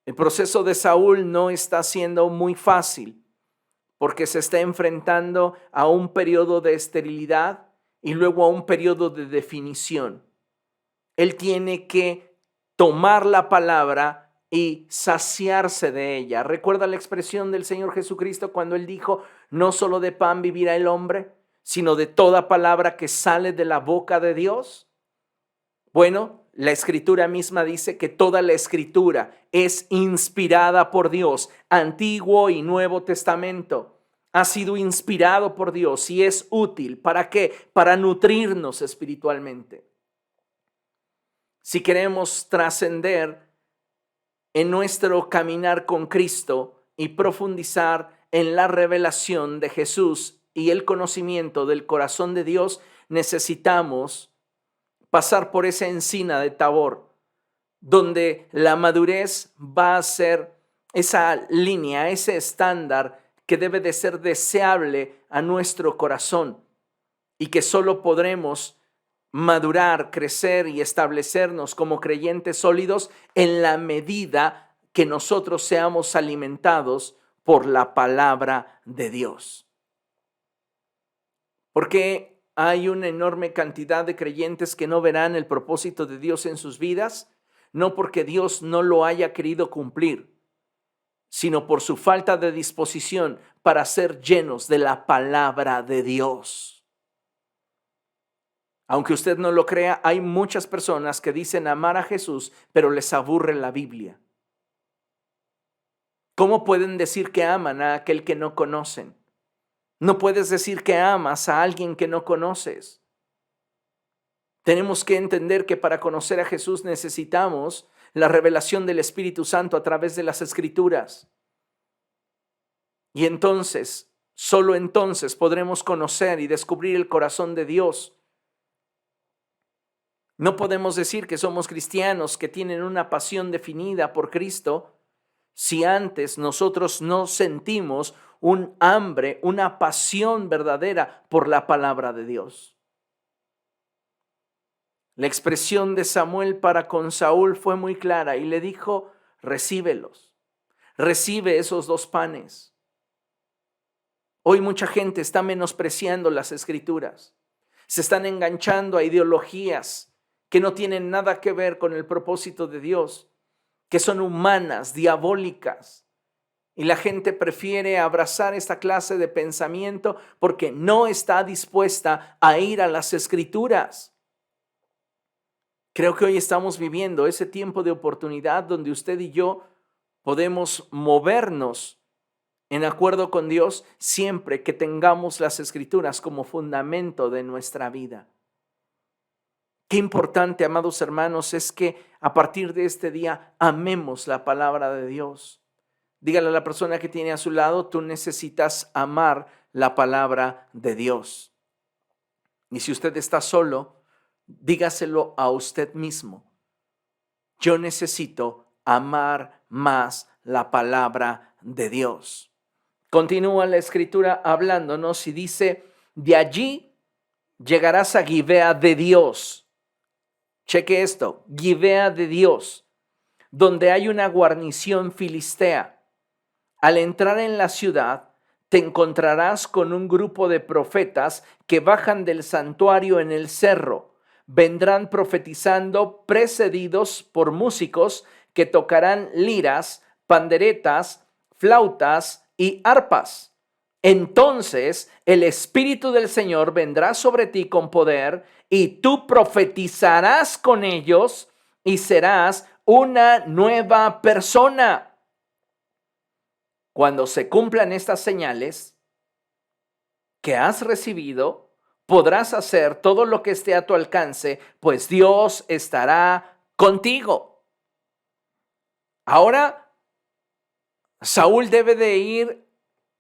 A: El proceso de Saúl no está siendo muy fácil porque se está enfrentando a un periodo de esterilidad y luego a un periodo de definición. Él tiene que tomar la palabra y saciarse de ella. ¿Recuerda la expresión del Señor Jesucristo cuando Él dijo, no solo de pan vivirá el hombre, sino de toda palabra que sale de la boca de Dios? Bueno, la Escritura misma dice que toda la Escritura es inspirada por Dios, Antiguo y Nuevo Testamento. Ha sido inspirado por Dios y es útil. ¿Para qué? Para nutrirnos espiritualmente. Si queremos trascender en nuestro caminar con Cristo y profundizar en la revelación de Jesús y el conocimiento del corazón de Dios, necesitamos pasar por esa encina de Tabor, donde la madurez va a ser esa línea, ese estándar que debe de ser deseable a nuestro corazón y que solo podremos madurar, crecer y establecernos como creyentes sólidos en la medida que nosotros seamos alimentados por la palabra de Dios. Porque hay una enorme cantidad de creyentes que no verán el propósito de Dios en sus vidas, no porque Dios no lo haya querido cumplir, sino por su falta de disposición para ser llenos de la palabra de Dios. Aunque usted no lo crea, hay muchas personas que dicen amar a Jesús, pero les aburre la Biblia. ¿Cómo pueden decir que aman a aquel que no conocen? No puedes decir que amas a alguien que no conoces. Tenemos que entender que para conocer a Jesús necesitamos la revelación del Espíritu Santo a través de las Escrituras. Y entonces, solo entonces podremos conocer y descubrir el corazón de Dios. No podemos decir que somos cristianos que tienen una pasión definida por Cristo si antes nosotros no sentimos un hambre, una pasión verdadera por la palabra de Dios. La expresión de Samuel para con Saúl fue muy clara y le dijo: recíbelos, recibe esos 2 panes. Hoy mucha gente está menospreciando las Escrituras, se están enganchando a ideologías que no tienen nada que ver con el propósito de Dios, que son humanas, diabólicas. Y la gente prefiere abrazar esta clase de pensamiento porque no está dispuesta a ir a las Escrituras. Creo que hoy estamos viviendo ese tiempo de oportunidad donde usted y yo podemos movernos en acuerdo con Dios siempre que tengamos las Escrituras como fundamento de nuestra vida. Qué importante, amados hermanos, es que a partir de este día amemos la palabra de Dios. Dígale a la persona que tiene a su lado: tú necesitas amar la palabra de Dios. Y si usted está solo, dígaselo a usted mismo: yo necesito amar más la palabra de Dios. Continúa la Escritura hablándonos y dice: de allí llegarás a Gibea de Dios. Cheque esto: Gibea de Dios, donde hay una guarnición filistea. Al entrar en la ciudad, te encontrarás con un grupo de profetas que bajan del santuario en el cerro. Vendrán profetizando precedidos por músicos que tocarán liras, panderetas, flautas y arpas. Entonces el Espíritu del Señor vendrá sobre ti con poder y tú profetizarás con ellos y serás una nueva persona. Cuando se cumplan estas señales que has recibido, podrás hacer todo lo que esté a tu alcance, pues Dios estará contigo. Ahora, Saúl debe de ir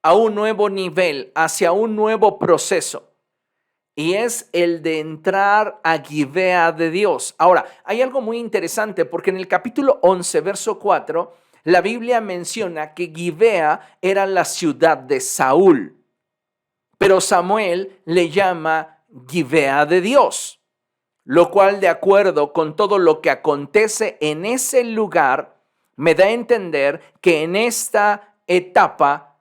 A: a un nuevo nivel, hacia un nuevo proceso, y es el de entrar a Gibea de Dios. Ahora, hay algo muy interesante porque en el capítulo 11, verso 4, la Biblia menciona que Gibea era la ciudad de Saúl, pero Samuel le llama Gibea de Dios, lo cual, de acuerdo con todo lo que acontece en ese lugar, me da a entender que en esta etapa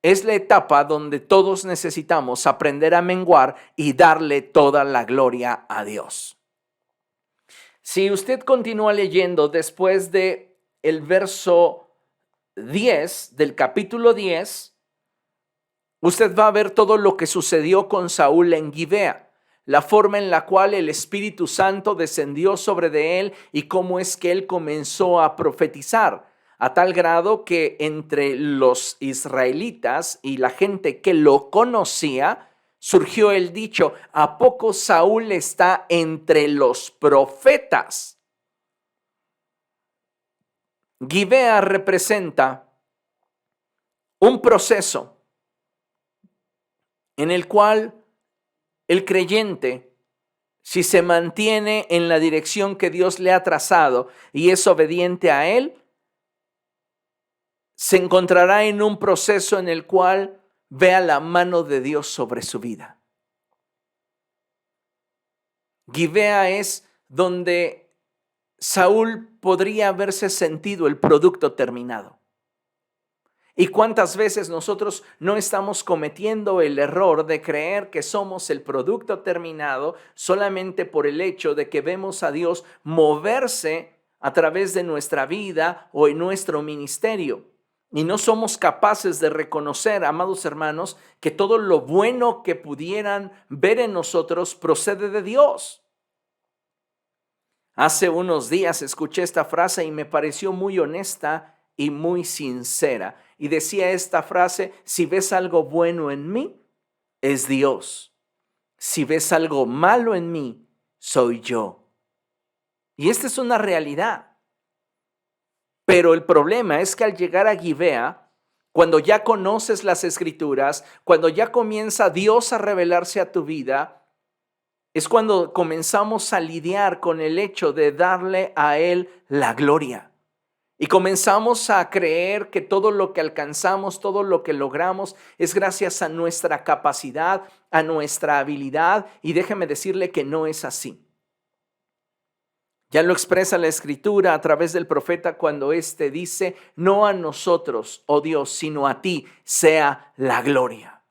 A: es la etapa donde todos necesitamos aprender a menguar y darle toda la gloria a Dios. Si usted continúa leyendo después de el verso 10 del capítulo 10, usted va a ver todo lo que sucedió con Saúl en Gibea, la forma en la cual el Espíritu Santo descendió sobre de él y cómo es que él comenzó a profetizar, a tal grado que entre los israelitas y la gente que lo conocía, surgió el dicho: ¿a poco Saúl está entre los profetas? Gibea representa un proceso en el cual el creyente, si se mantiene en la dirección que Dios le ha trazado y es obediente a Él, se encontrará en un proceso en el cual vea la mano de Dios sobre su vida. Gibea es donde Saúl podría haberse sentido el producto terminado. ¿Y cuántas veces nosotros no estamos cometiendo el error de creer que somos el producto terminado solamente por el hecho de que vemos a Dios moverse a través de nuestra vida o en nuestro ministerio? Y no somos capaces de reconocer, amados hermanos, que todo lo bueno que pudieran ver en nosotros procede de Dios. Hace unos días escuché esta frase y me pareció muy honesta y muy sincera. Y decía esta frase: si ves algo bueno en mí, es Dios. Si ves algo malo en mí, soy yo. Y esta es una realidad. Pero el problema es que al llegar a Gibea, Cuando ya conoces las Escrituras, cuando ya comienza Dios a revelarse a tu vida, es cuando comenzamos a lidiar con el hecho de darle a Él la gloria. Y comenzamos a creer que todo lo que alcanzamos, todo lo que logramos es gracias a nuestra capacidad, a nuestra habilidad. Y déjeme decirle que no es así. Ya lo expresa la Escritura a través del profeta cuando éste dice: no a nosotros, oh Dios, sino a ti sea la gloria.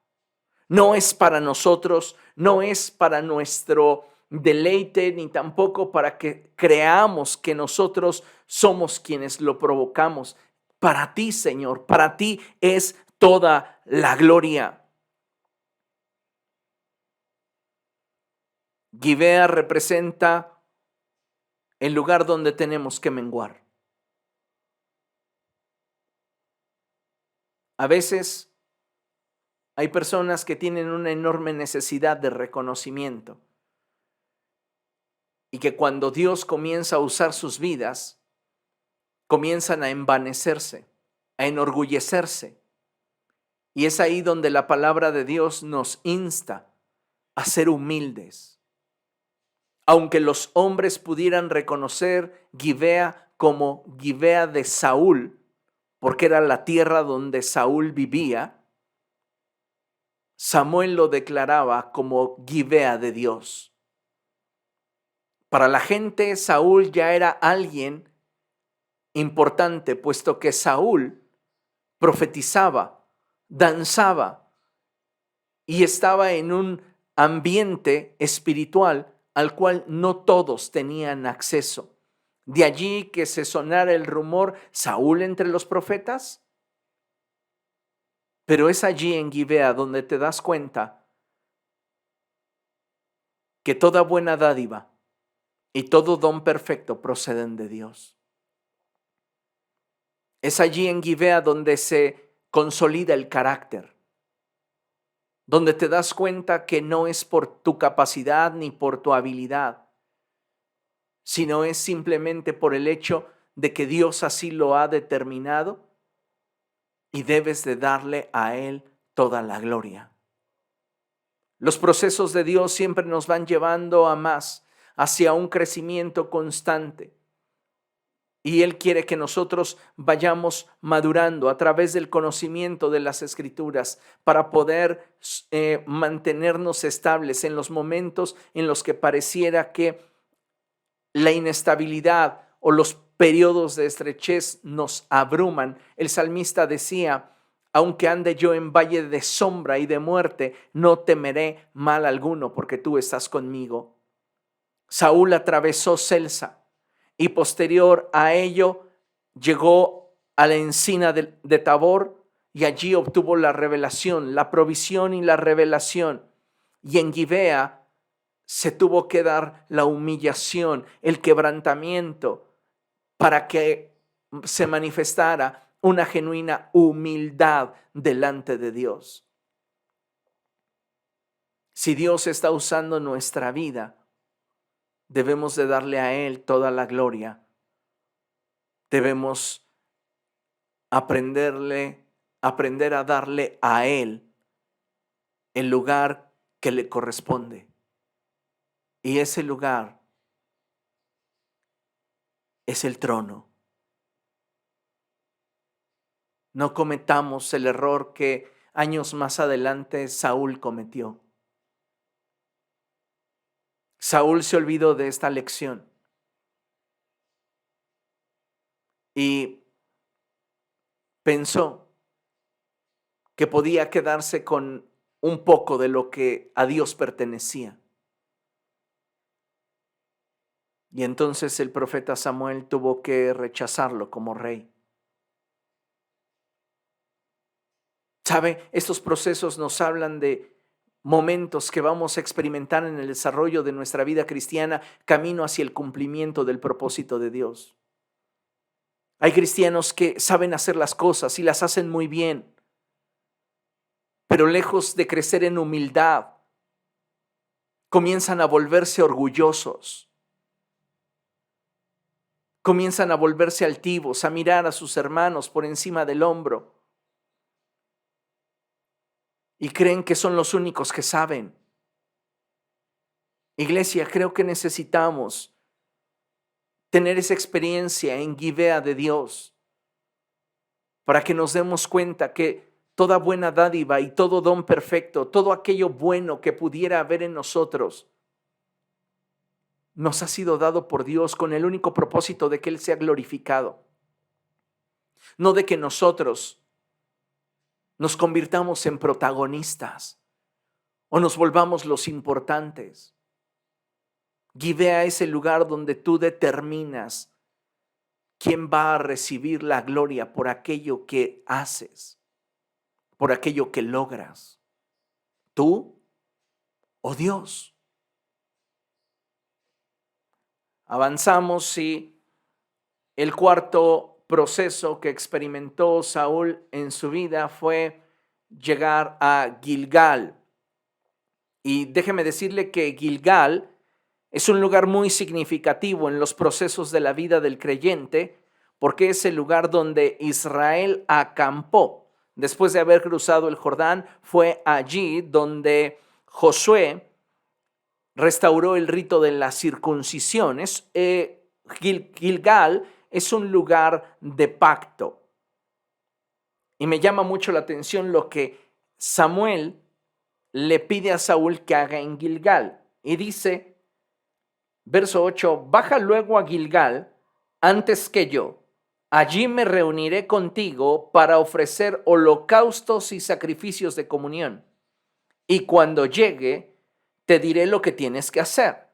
A: No es para nosotros, no es para nuestro deleite, ni tampoco para que creamos que nosotros somos quienes lo provocamos. Para ti, Señor, para ti es toda la gloria. Gibea representa el lugar donde tenemos que menguar. A veces hay personas que tienen una enorme necesidad de reconocimiento y que cuando Dios comienza a usar sus vidas, comienzan a envanecerse, a enorgullecerse. Y es ahí donde la palabra de Dios nos insta a ser humildes. Aunque los hombres pudieran reconocer Gibea como Gibea de Saúl, porque era la tierra donde Saúl vivía, Samuel lo declaraba como Gibea de Dios. Para la gente, Saúl ya era alguien importante, puesto que Saúl profetizaba, danzaba y estaba en un ambiente espiritual al cual no todos tenían acceso. De allí que se sonara el rumor: ¿Saúl entre los profetas? Pero es allí en Gibea donde te das cuenta que toda buena dádiva y todo don perfecto proceden de Dios. Es allí en Gibea donde se consolida el carácter, donde te das cuenta que no es por tu capacidad ni por tu habilidad, sino es simplemente por el hecho de que Dios así lo ha determinado y debes de darle a Él toda la gloria. Los procesos de Dios siempre nos van llevando a más, hacia un crecimiento constante. Y Él quiere que nosotros vayamos madurando a través del conocimiento de las Escrituras para poder mantenernos estables en los momentos en los que pareciera que la inestabilidad o los periodos de estrechez nos abruman. El salmista decía: aunque ande yo en valle de sombra y de muerte, no temeré mal alguno, porque tú estás conmigo. Saúl atravesó Selsa y posterior a ello llegó a la encina de Tabor, y allí obtuvo la revelación, la provisión y la revelación. Y en Gibea se tuvo que dar la humillación, el quebrantamiento, para que se manifestara una genuina humildad delante de Dios. Si Dios está usando nuestra vida, debemos de darle a Él toda la gloria. Debemos aprender a darle a Él el lugar que le corresponde. Y ese lugar es el trono. No cometamos el error que años más adelante Saúl cometió. Saúl se olvidó de esta lección y pensó que podía quedarse con un poco de lo que a Dios pertenecía. Y entonces el profeta Samuel tuvo que rechazarlo como rey. ¿Sabe? Estos procesos nos hablan de momentos que vamos a experimentar en el desarrollo de nuestra vida cristiana, camino hacia el cumplimiento del propósito de Dios. Hay cristianos que saben hacer las cosas y las hacen muy bien, pero lejos de crecer en humildad, comienzan a volverse orgullosos, comienzan a volverse altivos, a mirar a sus hermanos por encima del hombro. y creen que son los únicos que saben. Iglesia, creo que necesitamos tener esa experiencia en Gibea de Dios para que nos demos cuenta que toda buena dádiva y todo don perfecto, todo aquello bueno que pudiera haber en nosotros, nos ha sido dado por Dios con el único propósito de que Él sea glorificado. No de que nosotros nos convirtamos en protagonistas o nos volvamos los importantes. Gibea es el lugar donde tú determinas quién va a recibir la gloria por aquello que haces, por aquello que logras. ¿Tú o Dios? Avanzamos y el cuarto proceso que experimentó Saúl en su vida fue llegar a Gilgal. Y déjeme decirle que Gilgal es un lugar muy significativo en los procesos de la vida del creyente, porque es el lugar donde Israel acampó. Después de haber cruzado el Jordán, fue allí donde Josué restauró el rito de las circuncisiones. Gilgal es un lugar de pacto. Y me llama mucho la atención lo que Samuel le pide a Saúl que haga en Gilgal. Y dice, verso 8, baja luego a Gilgal antes que yo. Allí me reuniré contigo para ofrecer holocaustos y sacrificios de comunión. Y cuando llegue, te diré lo que tienes que hacer.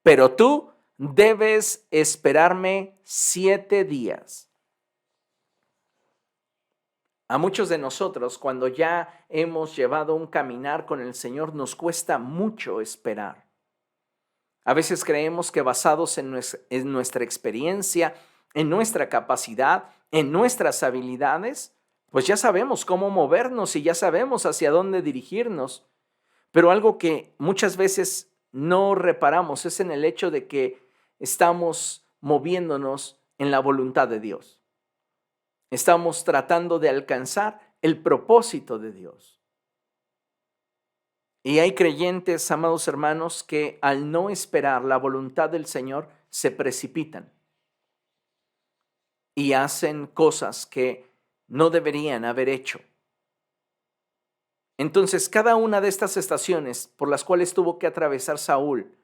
A: Pero tú debes esperarme 7 días. A muchos de nosotros, cuando ya hemos llevado un caminar con el Señor, nos cuesta mucho esperar. A veces creemos que basados en nuestra experiencia, en nuestra capacidad, en nuestras habilidades, pues ya sabemos cómo movernos y ya sabemos hacia dónde dirigirnos. Pero algo que muchas veces no reparamos es en el hecho de que estamos moviéndonos en la voluntad de Dios. Estamos tratando de alcanzar el propósito de Dios. Y hay creyentes, amados hermanos, que al no esperar la voluntad del Señor se precipitan y hacen cosas que no deberían haber hecho. Entonces, cada una de estas estaciones por las cuales tuvo que atravesar Saúl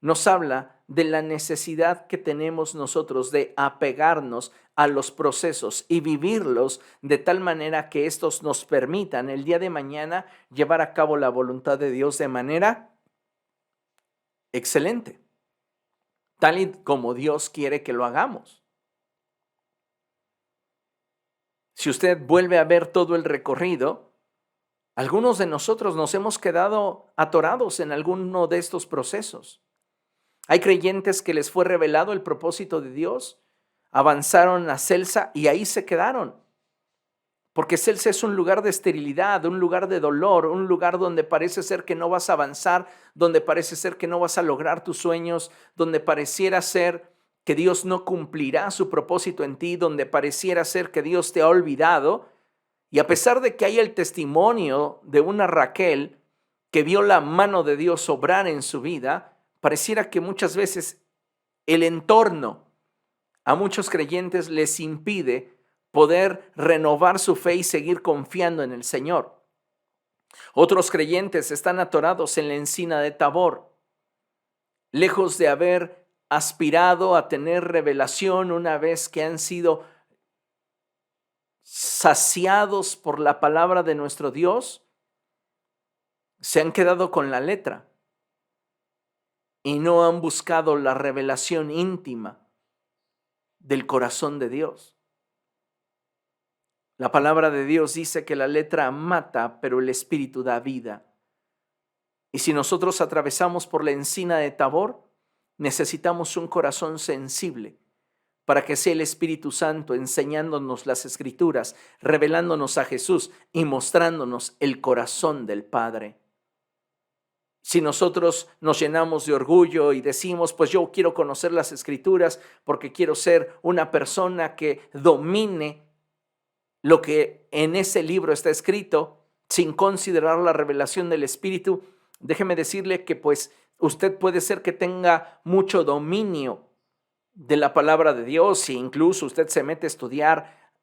A: nos habla de la necesidad que tenemos nosotros de apegarnos a los procesos y vivirlos de tal manera que estos nos permitan el día de mañana llevar a cabo la voluntad de Dios de manera excelente, tal y como Dios quiere que lo hagamos. Si usted vuelve a ver todo el recorrido, algunos de nosotros nos hemos quedado atorados en alguno de estos procesos. Hay creyentes que les fue revelado el propósito de Dios, avanzaron a Celsa y ahí se quedaron. Porque Celsa es un lugar de esterilidad, un lugar de dolor, un lugar donde parece ser que no vas a avanzar, donde parece ser que no vas a lograr tus sueños, donde pareciera ser que Dios no cumplirá su propósito en ti, donde pareciera ser que Dios te ha olvidado. Y a pesar de que hay el testimonio de una Raquel que vio la mano de Dios obrar en su vida, pareciera que muchas veces el entorno a muchos creyentes les impide poder renovar su fe y seguir confiando en el Señor. Otros creyentes están atorados en la encina de Tabor, lejos de haber aspirado a tener revelación una vez que han sido saciados por la palabra de nuestro Dios, se han quedado con la letra y no han buscado la revelación íntima del corazón de Dios. La palabra de Dios dice que la letra mata, pero el espíritu da vida. Y si nosotros atravesamos por la encina de Tabor, necesitamos un corazón sensible para que sea el Espíritu Santo enseñándonos las Escrituras, revelándonos a Jesús y mostrándonos el corazón del Padre. Si nosotros nos llenamos de orgullo y decimos, pues yo quiero conocer las Escrituras porque quiero ser una persona que domine lo que en ese libro está escrito, sin considerar la revelación del Espíritu, déjeme decirle que pues usted puede ser que tenga mucho dominio de la palabra de Dios, e incluso usted se mete a estudiar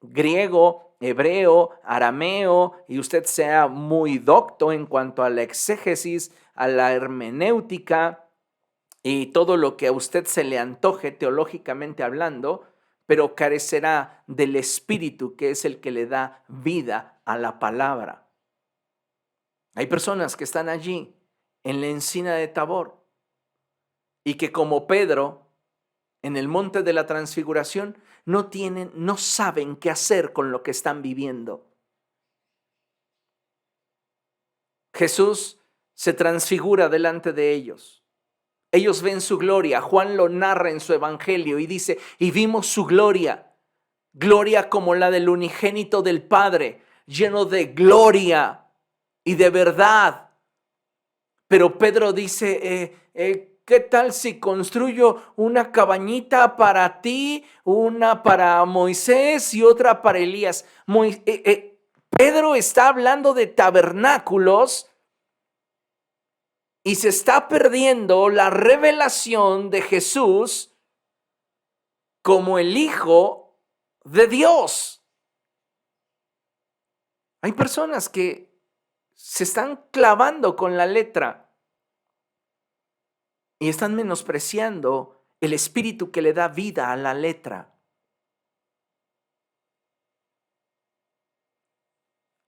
A: griego, hebreo, arameo, y usted sea muy docto en cuanto a la exégesis, a la hermenéutica y todo lo que a usted se le antoje teológicamente hablando, pero carecerá del Espíritu, que es el que le da vida a la palabra. Hay personas que están allí en la encina de Tabor y que, como Pedro en el monte de la transfiguración, no saben qué hacer con lo que están viviendo. Jesús se transfigura delante de ellos. Ellos ven su gloria. Juan lo narra en su evangelio y dice, y vimos su gloria, gloria como la del unigénito del Padre, lleno de gloria y de verdad. Pero Pedro dice, ¿qué tal si construyo una cabañita para ti, una para Moisés y otra para Elías? Pedro está hablando de tabernáculos y se está perdiendo la revelación de Jesús como el Hijo de Dios. Hay personas que se están clavando con la letra y están menospreciando el espíritu que le da vida a la letra.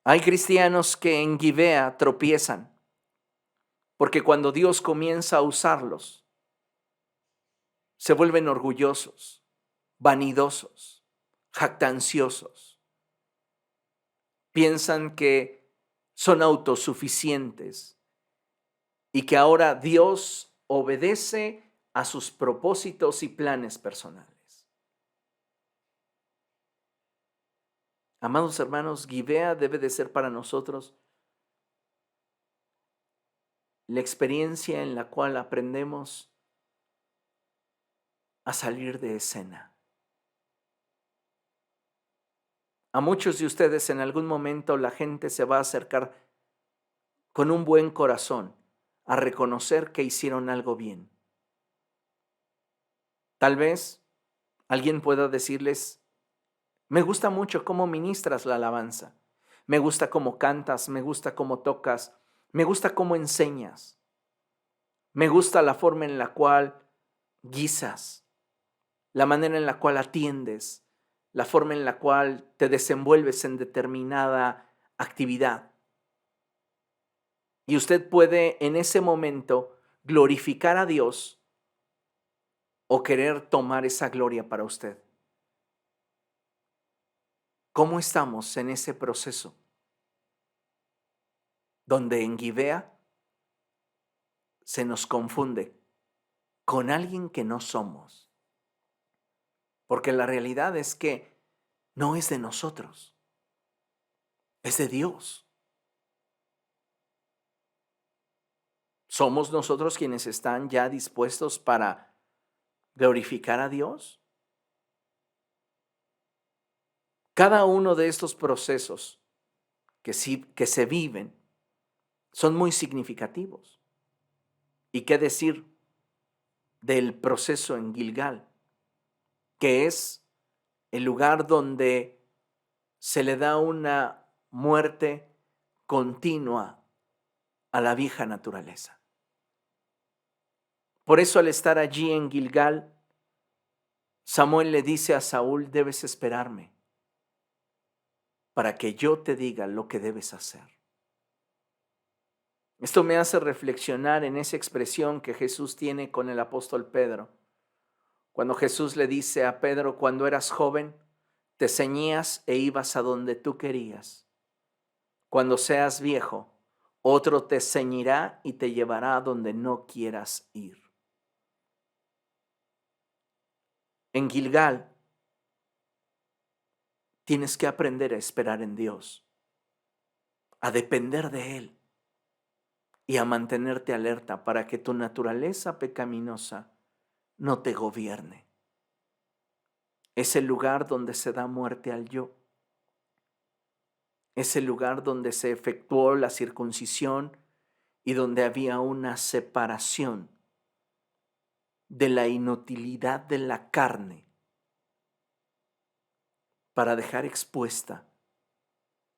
A: Hay cristianos que en Gibea tropiezan, porque cuando Dios comienza a usarlos, se vuelven orgullosos, vanidosos, jactanciosos. Piensan que son autosuficientes y que ahora Dios obedece a sus propósitos y planes personales. Amados hermanos, Gibea debe de ser para nosotros la experiencia en la cual aprendemos a salir de escena. A muchos de ustedes en algún momento la gente se va a acercar con un buen corazón a reconocer que hicieron algo bien. Tal vez alguien pueda decirles, me gusta mucho cómo ministras la alabanza, me gusta cómo cantas, me gusta cómo tocas, me gusta cómo enseñas, me gusta la forma en la cual guisas, la manera en la cual atiendes, la forma en la cual te desenvuelves en determinada actividad. Y usted puede en ese momento glorificar a Dios o querer tomar esa gloria para usted. ¿Cómo estamos en ese proceso? Donde en Gibea se nos confunde con alguien que no somos. Porque la realidad es que no es de nosotros, es de Dios. ¿Somos nosotros quienes están ya dispuestos para glorificar a Dios? Cada uno de estos procesos que se viven son muy significativos. ¿Y qué decir del proceso en Gilgal, que es el lugar donde se le da una muerte continua a la vieja naturaleza? Por eso, al estar allí en Gilgal, Samuel le dice a Saúl, debes esperarme para que yo te diga lo que debes hacer. Esto me hace reflexionar en esa expresión que Jesús tiene con el apóstol Pedro. Cuando Jesús le dice a Pedro, cuando eras joven, te ceñías e ibas a donde tú querías. Cuando seas viejo, otro te ceñirá y te llevará a donde no quieras ir. En Gilgal, tienes que aprender a esperar en Dios, a depender de Él y a mantenerte alerta para que tu naturaleza pecaminosa no te gobierne. Es el lugar donde se da muerte al yo. Es el lugar donde se efectuó la circuncisión y donde había una separación de la inutilidad de la carne para dejar expuesta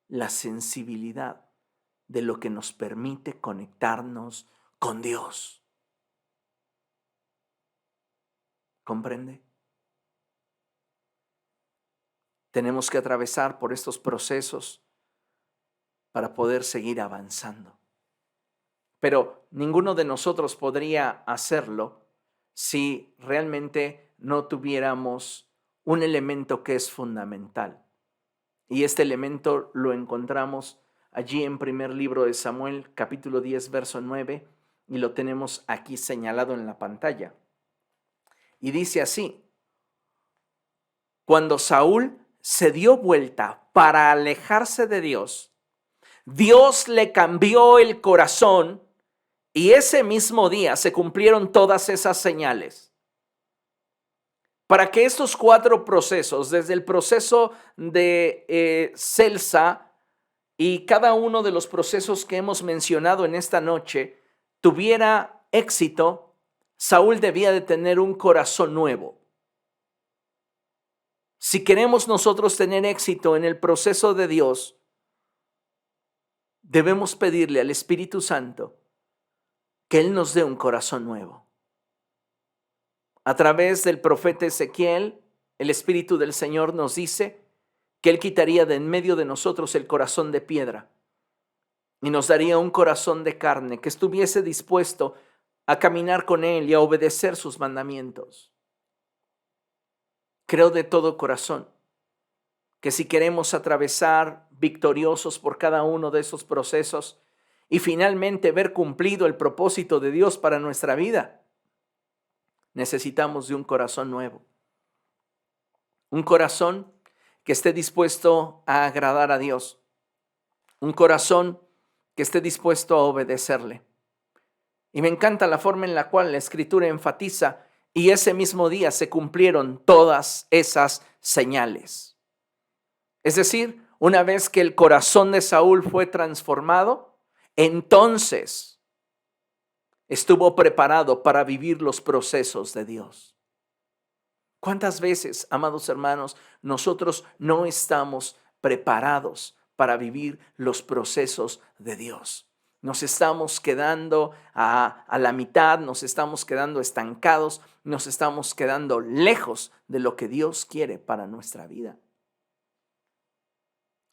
A: la sensibilidad de lo que nos permite conectarnos con Dios. ¿Comprende? Tenemos que atravesar por estos procesos para poder seguir avanzando. Pero ninguno de nosotros podría hacerlo si realmente no tuviéramos un elemento que es fundamental. Y este elemento lo encontramos allí en primer libro de Samuel, capítulo 10, verso 9, y lo tenemos aquí señalado en la pantalla. Y dice así: cuando Saúl se dio vuelta para alejarse de Dios, Dios le cambió el corazón y ese mismo día se cumplieron todas esas señales. Para que estos 4 procesos, desde el proceso de Celsa y cada uno de los procesos que hemos mencionado en esta noche, tuviera éxito, Saúl debía de tener un corazón nuevo. Si queremos nosotros tener éxito en el proceso de Dios, debemos pedirle al Espíritu Santo que Él nos dé un corazón nuevo. A través del profeta Ezequiel, el Espíritu del Señor nos dice que Él quitaría de en medio de nosotros el corazón de piedra y nos daría un corazón de carne que estuviese dispuesto a caminar con Él y a obedecer sus mandamientos. Creo de todo corazón que si queremos atravesar victoriosos por cada uno de esos procesos y finalmente ver cumplido el propósito de Dios para nuestra vida, necesitamos de un corazón nuevo. Un corazón que esté dispuesto a agradar a Dios. Un corazón que esté dispuesto a obedecerle. Y me encanta la forma en la cual la Escritura enfatiza: y ese mismo día se cumplieron todas esas señales. Es decir, una vez que el corazón de Saúl fue transformado, entonces estuvo preparado para vivir los procesos de Dios. ¿Cuántas veces, amados hermanos, nosotros no estamos preparados para vivir los procesos de Dios? Nos estamos quedando a la mitad, nos estamos quedando estancados, nos estamos quedando lejos de lo que Dios quiere para nuestra vida.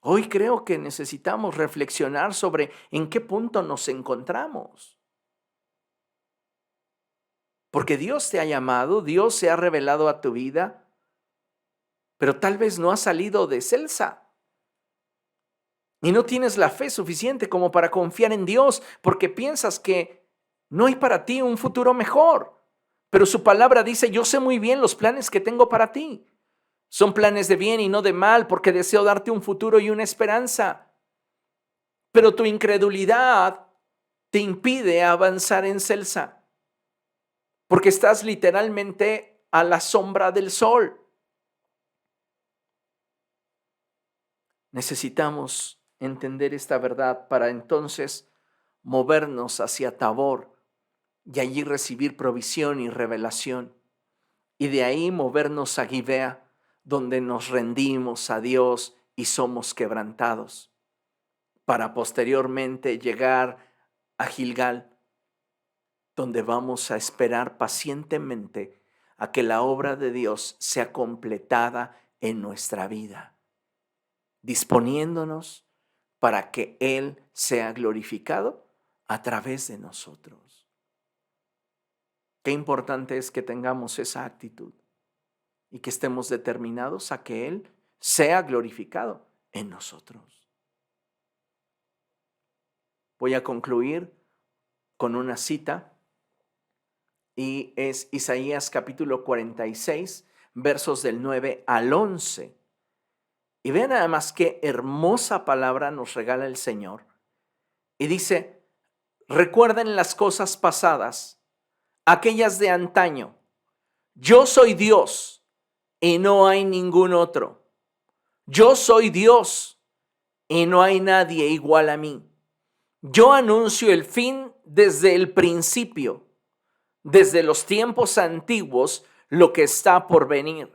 A: Hoy creo que necesitamos reflexionar sobre en qué punto nos encontramos. Porque Dios te ha llamado, Dios se ha revelado a tu vida, pero tal vez no has salido de Celsa. Y no tienes la fe suficiente como para confiar en Dios, porque piensas que no hay para ti un futuro mejor. Pero su palabra dice: yo sé muy bien los planes que tengo para ti. Son planes de bien y no de mal, porque deseo darte un futuro y una esperanza. Pero tu incredulidad te impide avanzar en Celsa, porque estás literalmente a la sombra del sol. Necesitamos entender esta verdad para entonces movernos hacia Tabor y allí recibir provisión y revelación. Y de ahí movernos a Gibea, donde nos rendimos a Dios y somos quebrantados, para posteriormente llegar a Gilgal, donde vamos a esperar pacientemente a que la obra de Dios sea completada en nuestra vida, disponiéndonos para que Él sea glorificado a través de nosotros. Qué importante es que tengamos esa actitud y que estemos determinados a que Él sea glorificado en nosotros. Voy a concluir con una cita y es Isaías capítulo 46, versos del 9 al 11. Y vean nada más qué hermosa palabra nos regala el Señor. Y dice: recuerden las cosas pasadas, aquellas de antaño. Yo soy Dios y no hay ningún otro. Yo soy Dios y no hay nadie igual a mí. Yo anuncio el fin desde el principio, desde los tiempos antiguos, lo que está por venir.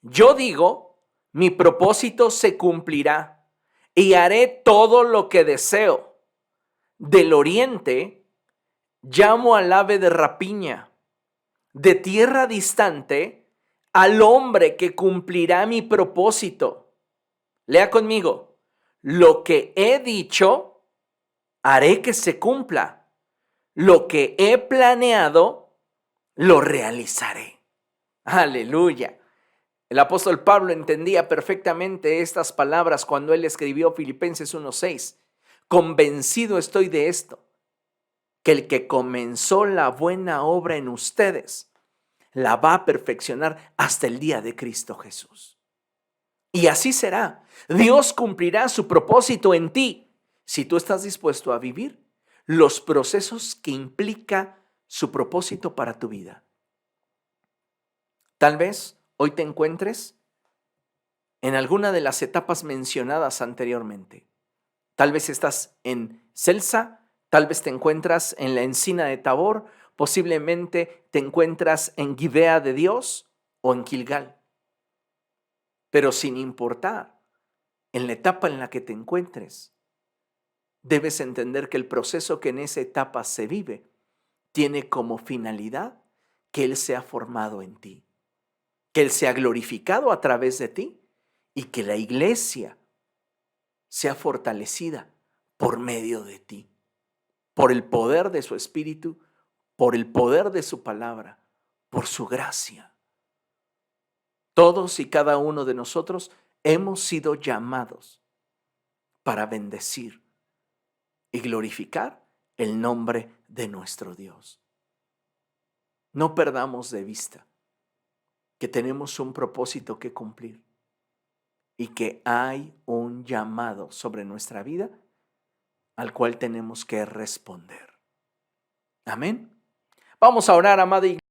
A: Yo digo, mi propósito se cumplirá y haré todo lo que deseo. Del oriente llamo al ave de rapiña, de tierra distante al hombre que cumplirá mi propósito. Lea conmigo, lo que he dicho, haré que se cumpla. Lo que he planeado, lo realizaré. Aleluya. El apóstol Pablo entendía perfectamente estas palabras cuando él escribió Filipenses 1:6. Convencido estoy de esto, que el que comenzó la buena obra en ustedes, la va a perfeccionar hasta el día de Cristo Jesús. Y así será. Dios cumplirá su propósito en ti si tú estás dispuesto a vivir los procesos que implica su propósito para tu vida. Tal vez hoy te encuentres en alguna de las etapas mencionadas anteriormente. Tal vez estás en Celsa, tal vez te encuentras en la encina de Tabor, posiblemente te encuentras en Gibea de Dios o en Gilgal. Pero sin importar en la etapa en la que te encuentres, debes entender que el proceso que en esa etapa se vive tiene como finalidad que Él sea formado en ti, que Él sea glorificado a través de ti y que la iglesia sea fortalecida por medio de ti, por el poder de su Espíritu, por el poder de su palabra, por su gracia. Todos y cada uno de nosotros hemos sido llamados para bendecir y glorificar el nombre de nuestro Dios. No perdamos de vista que tenemos un propósito que cumplir y que hay un llamado sobre nuestra vida al cual tenemos que responder. Amén. Vamos a orar, amada iglesia.